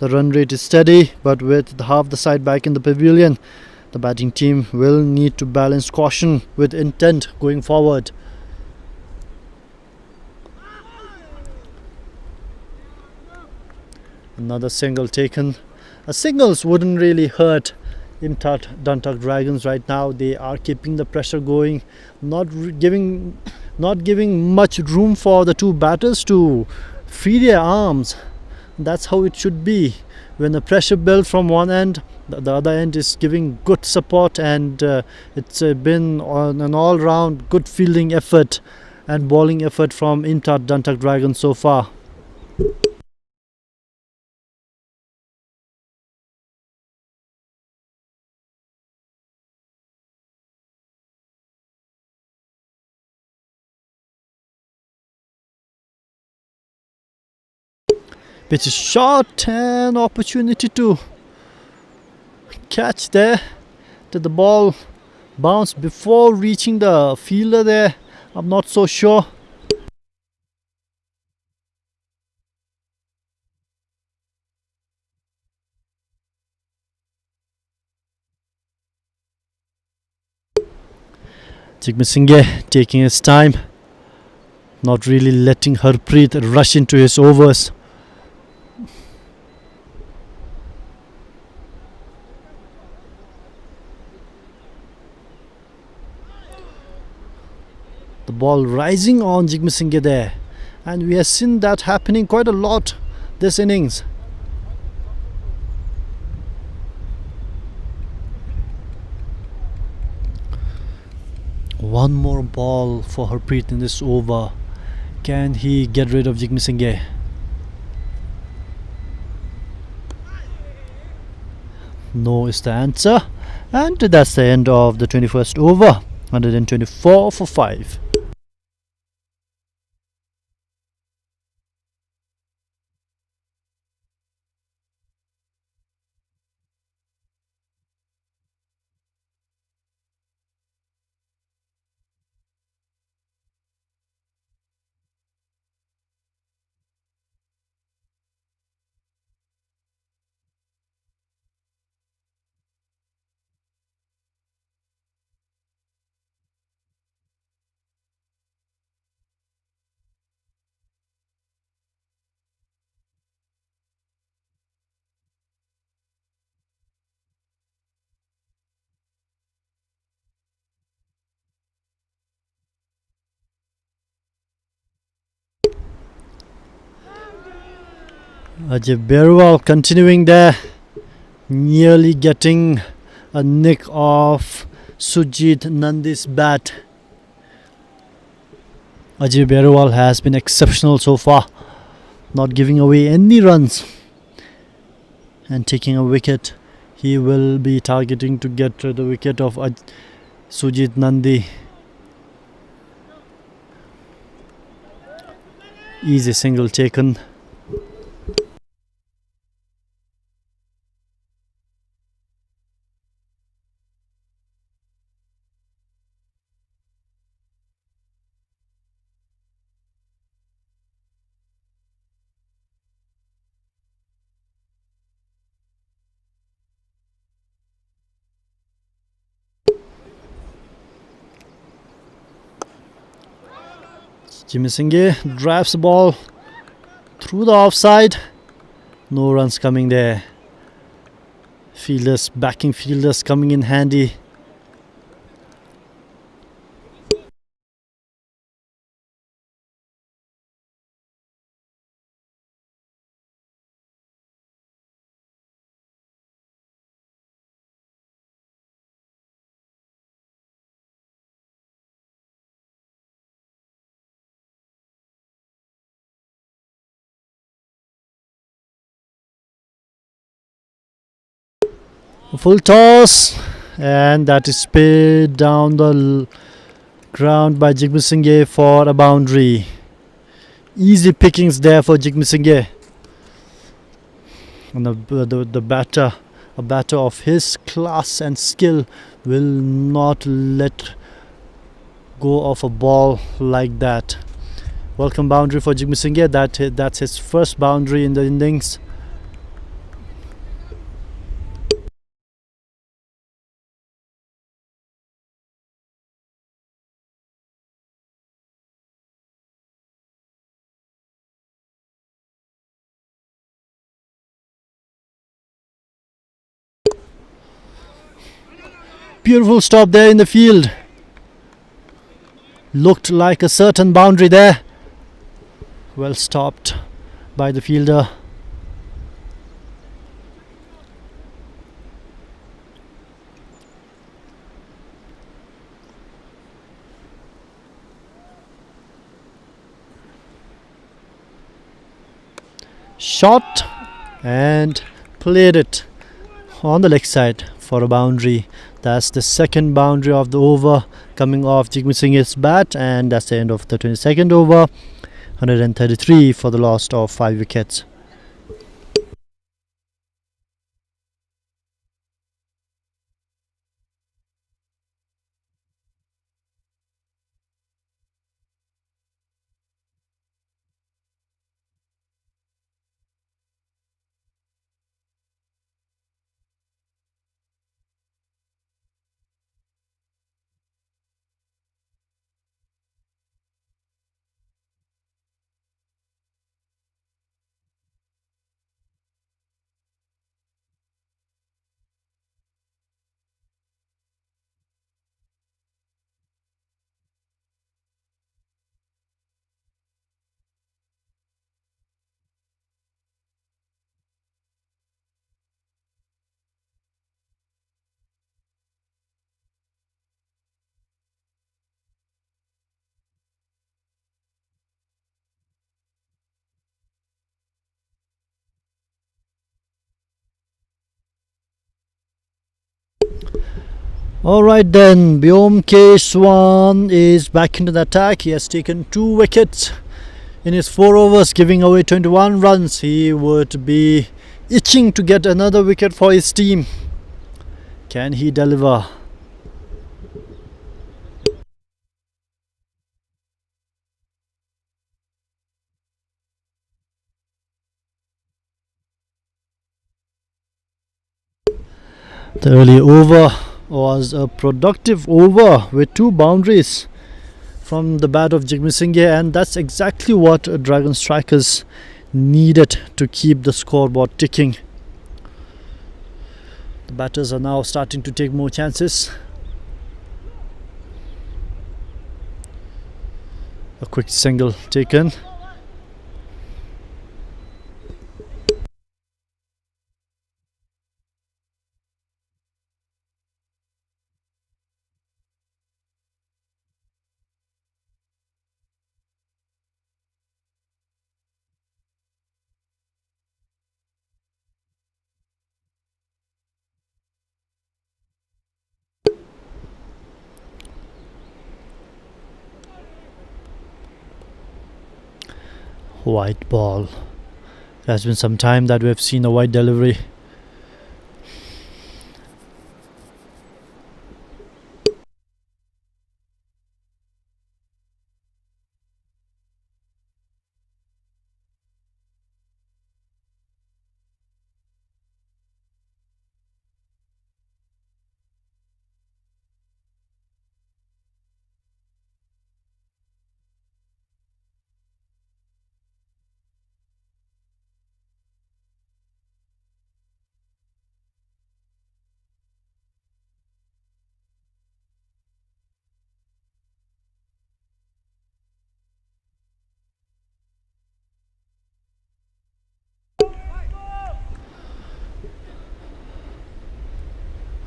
The run rate is steady, but with half the side back in the pavilion, the batting team will need to balance caution with intent going forward. Another single taken. Singles wouldn't really hurt IMTRAT Dantak Dragons right now. They are keeping the pressure going, not giving much room for the two batters to free their arms. That's how it should be. When the pressure builds from one end, the other end is giving good support, and it's been on an all-round good fielding effort and bowling effort from IMTRAT Dantak Dragons so far. Pitch is short, and opportunity to catch there. Did the ball bounce before reaching the fielder there? I'm not so sure. Jigmethang taking his time, not really letting Harpreet rush into his overs. The ball rising on Jigmethang there, and we have seen that happening quite a lot this innings. One more ball for Harpreet in this over. Can he get rid of Jigmethang? No is the answer, and that's the end of the 21st over. 124 for 5. Ajay continuing there, nearly getting a nick of Sujit Nandi's bat. Ajay Berwal has been exceptional so far, not giving away any runs and taking a wicket. He will be targeting to get the wicket of Sujit Nandi. Easy single taken. Jigmethang drives the ball through the offside. No runs coming there. Fielders, backing fielders coming in handy. A full toss, and that is sped down the ground by Jigmethang for a boundary. Easy pickings there for Jigmethang. And the batter, a batter of his class and skill, will not let go of a ball like that. Welcome boundary for Jigmethang. That's his first boundary in the innings. Beautiful stop there in the field. Looked like a certain boundary there. Well stopped by the fielder. Shot and played it on the leg side for a boundary. That's the second boundary of the over coming off Jigmethang's bat, and that's the end of the 22nd over. 133 for the loss of 5 wickets. Alright then, BCCB is back into the attack. He has taken 2 wickets in his 4 overs, giving away 21 runs. He would be itching to get another wicket for his team. Can he deliver? The early over was a productive over with 2 boundaries from the bat of Jigmethang, and that's exactly what Dragon strikers needed to keep the scoreboard ticking. The batters are now starting to take more chances. A quick single taken. White ball. It has been some time that we have seen a white delivery.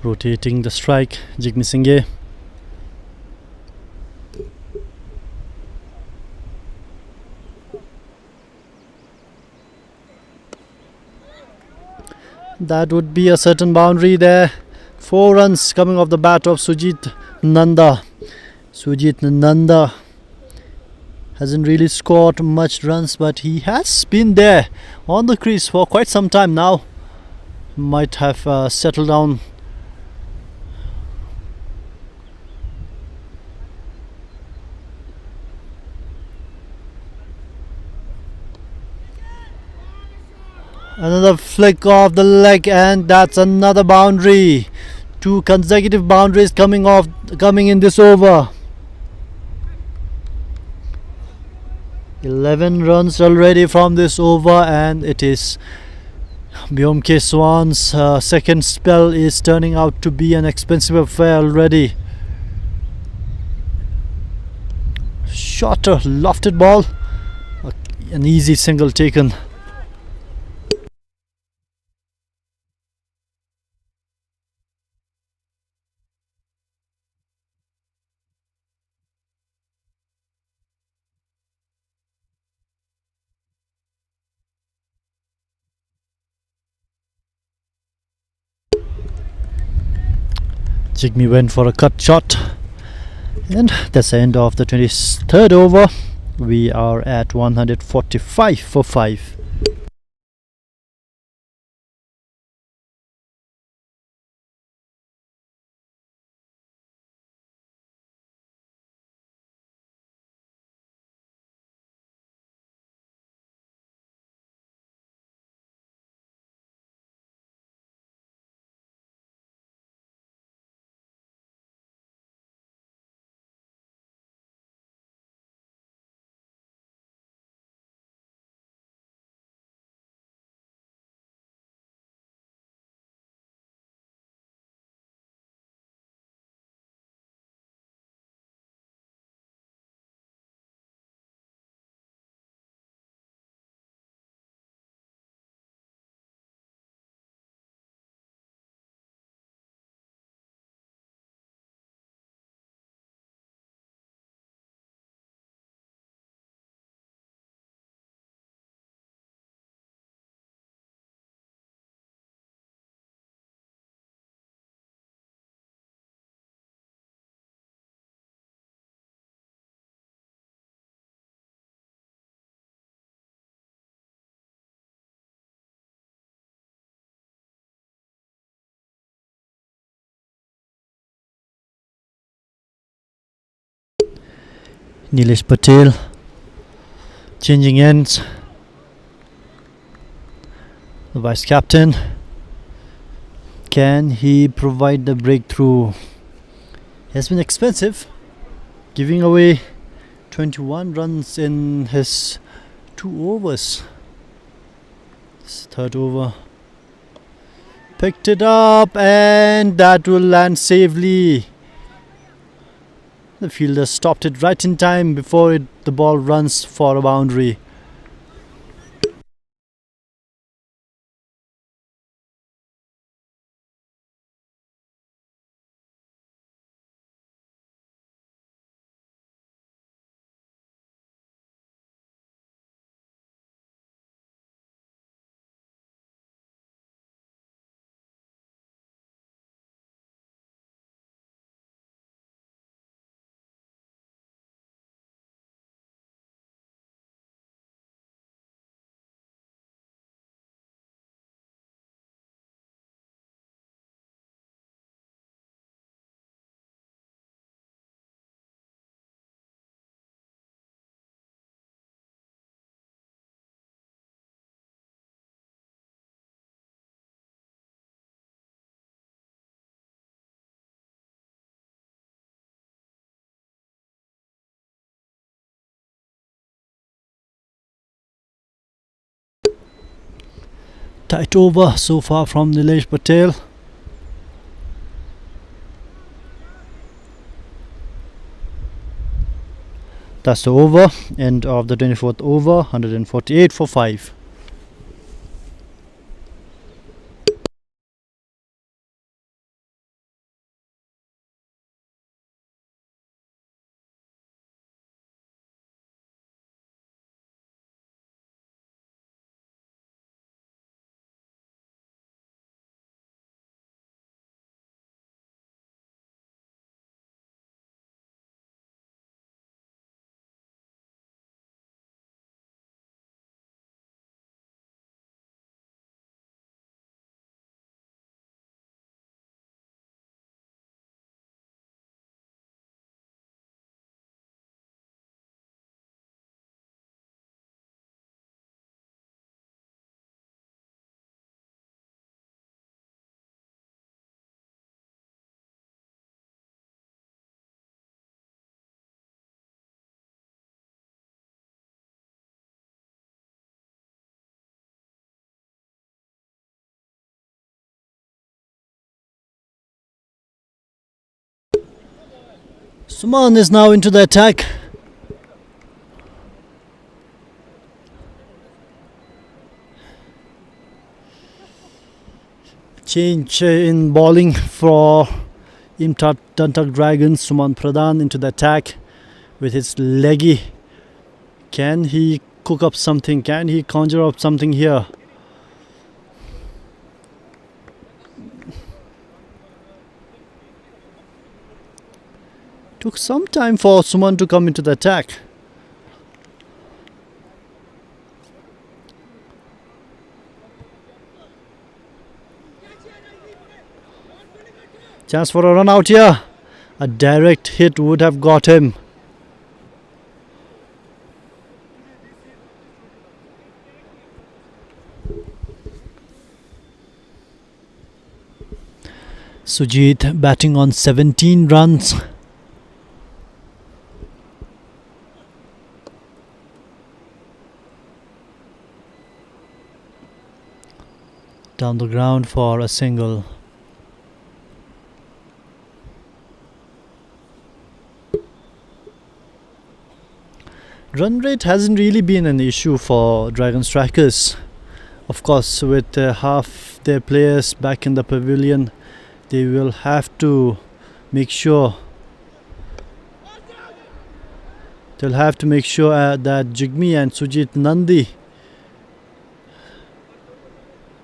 Rotating the strike, Jigmethang. That would be a certain boundary there. 4 runs coming off the bat of Sujit Nanda. Sujit Nanda hasn't really scored much runs, but he has been there on the crease for quite some time now. Might have settled down. Another flick of the leg, and that's another boundary. 2 consecutive boundaries coming in this over. 11 runs already from this over, and it is BCCB Swan's second spell is turning out to be an expensive affair already. Shorter lofted ball, an easy single taken. Jigme went for a cut shot, and that's the end of the 23rd over. We are at 145 for 5. Nilesh Patel changing ends. The vice captain, can he provide the breakthrough? He has been expensive, giving away 21 runs in his 2 overs. This 3rd over, picked it up, and that will land safely. The fielder stopped it right in time before the ball runs for a boundary. Tight over so far from Nilesh Patel. That's the over. End of the 24th over. 148 for 5. Suman is now into the attack. Change in bowling for IMTRAT Dantak Dragons. Suman Pradhan into the attack with his leggy. Can he cook up something? Can he conjure up something here? Took some time for Suman to come into the attack. Chance for a run out here. A direct hit would have got him. Sujit batting on 17 runs. Down the ground for a single. Run rate hasn't really been an issue for Dragon Strikers. Of course, with half their players back in the pavilion, they will have to make sure that Jigme and Sujit Nandi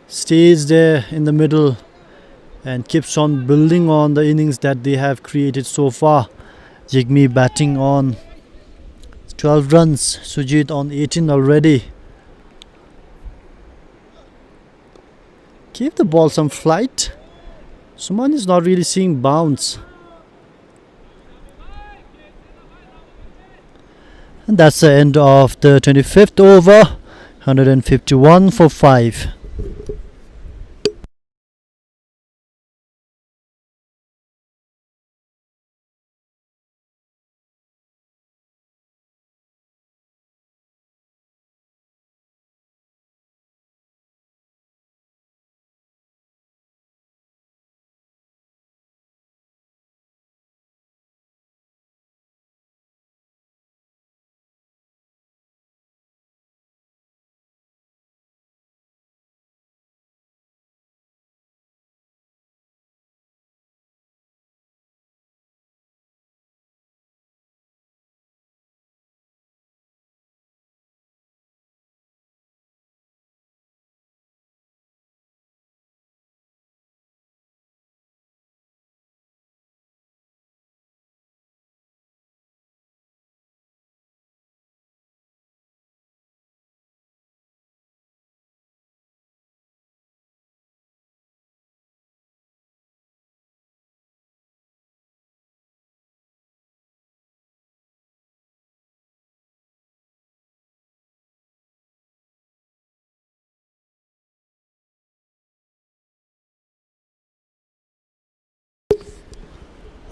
stays there in the middle and keeps on building on the innings that they have created so far. Jigme batting on 12 runs, Sujit on 18 already. Give the ball some flight. Suman is not really seeing bounce. And that's the end of the 25th over. 151 for 5.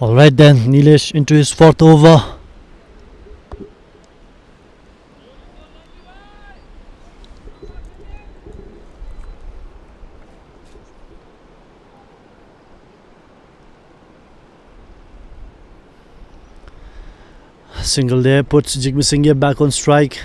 Alright then, Nilesh into his 4th over. Single there puts Jigmethang back on strike.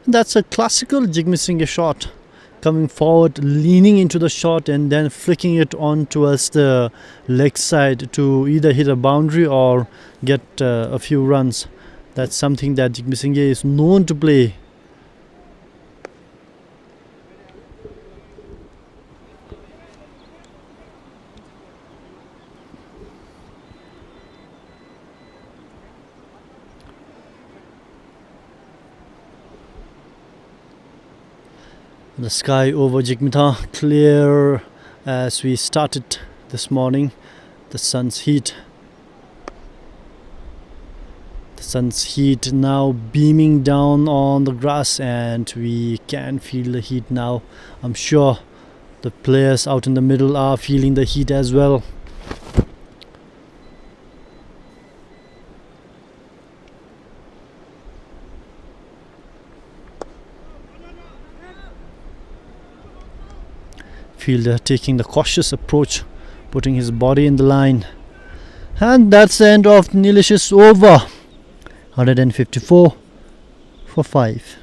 That's a classical Jigmethang shot, coming forward, leaning into the shot and then flicking it on towards the leg side to either hit a boundary or get a few runs. That's something that Jigmethang is known to play. The sky over Jigmethang clear as we started this morning. The sun's heat now beaming down on the grass, and we can feel the heat now. I'm sure the players out in the middle are feeling the heat as well. Fielder taking the cautious approach, putting his body in the line. And that's the end of Nilesh's over. 154 for 5.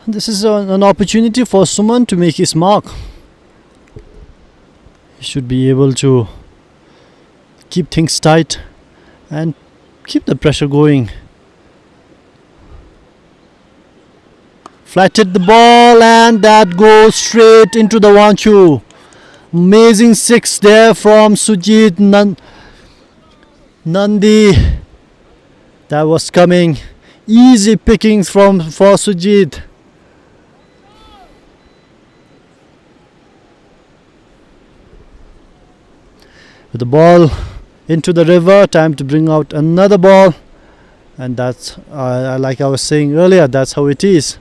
This is an opportunity for Suman to make his mark. He should be able to keep things tight and keep the pressure going. Flat hit the ball and that goes straight into the Wanchu. Amazing 6 there from Sujit Nandi. That was coming. Easy pickings for Sujit. With the ball into the river, time to bring out another ball, and that's like I was saying earlier, that's how it is.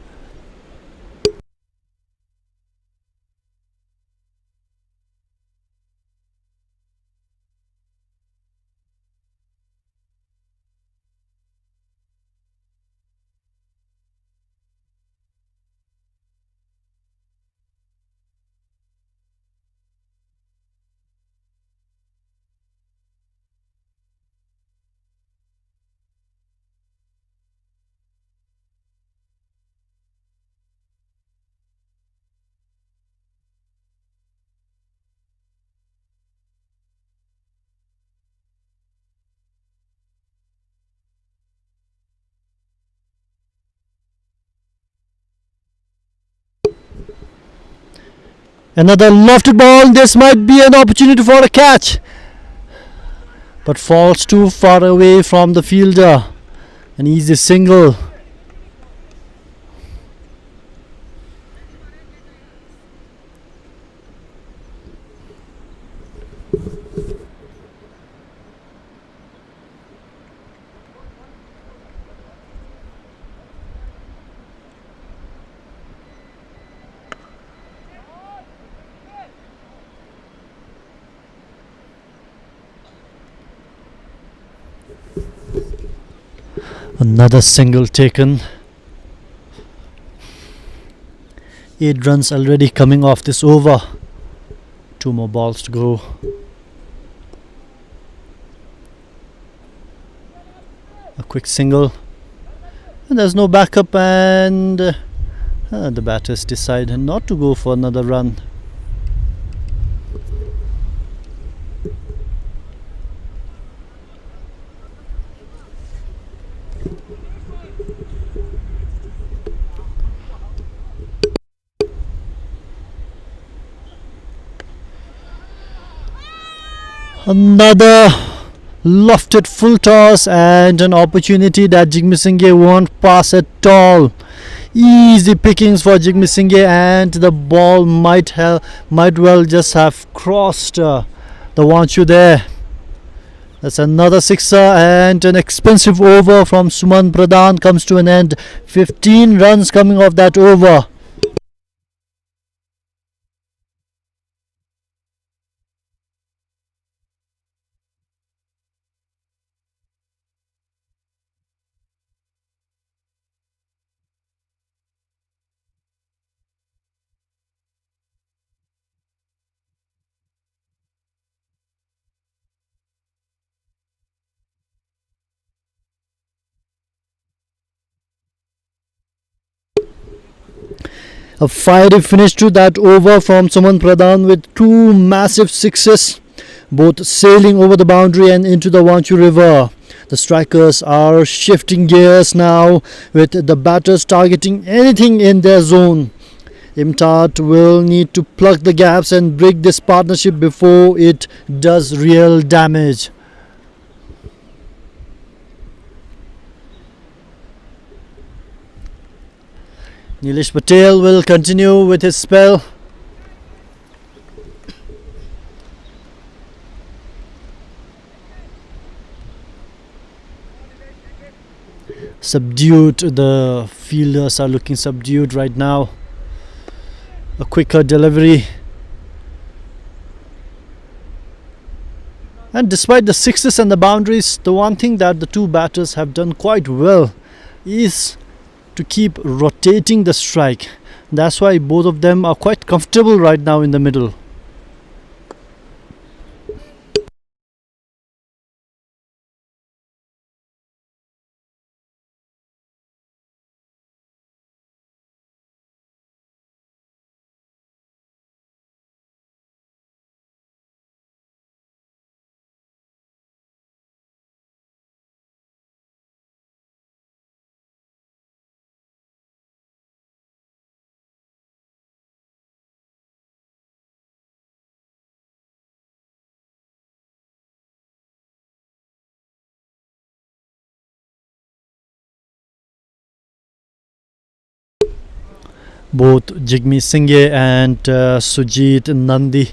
Another lofted ball. This might be an opportunity for a catch, but falls too far away from the fielder. An easy single. Another single taken. 8 runs already coming off this over. 2 more balls to go. A quick single. And there's no backup, and the batters decide not to go for another run. Another lofted full toss and an opportunity that Jigmethang won't pass at all. Easy pickings for Jigmethang, and the ball might well just have crossed the Wanchu there. That's another sixer, and an expensive over from Suman Pradhan comes to an end. 15 runs coming off that over. A fiery finish to that over from Suman Pradhan with two massive sixes, both sailing over the boundary and into the Wanchu River. The strikers are shifting gears now, with the batters targeting anything in their zone. IMTRAT will need to plug the gaps and break this partnership before it does real damage. Nilesh Patel will continue with his spell. Subdued, the fielders are looking subdued right now. A quicker delivery. And despite the sixes and the boundaries, the one thing that the two batters have done quite well is to keep rotating the strike. That's why both of them are quite comfortable right now in the middle. Both Jigmethang and Sujit Nandi,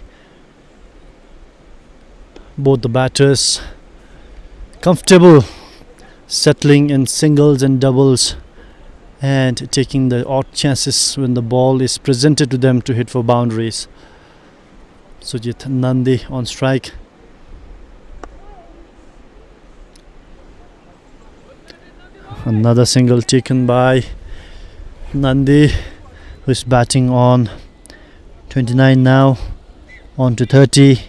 both the batters comfortable settling in singles and doubles and taking the odd chances when the ball is presented to them to hit for boundaries. Sujit Nandi on strike. Another single taken by Nandi, who's batting on 29 now, on to 30.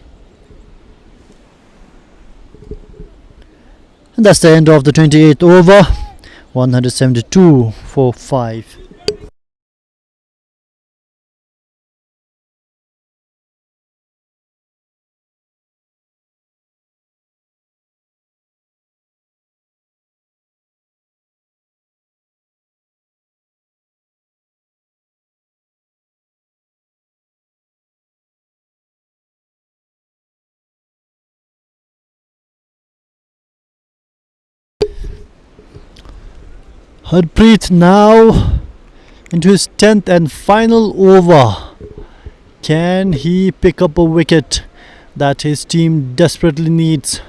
And that's the end of the 28th over. 172 for 5. Harpreet now into his 10th and final over. Can he pick up a wicket that his team desperately needs?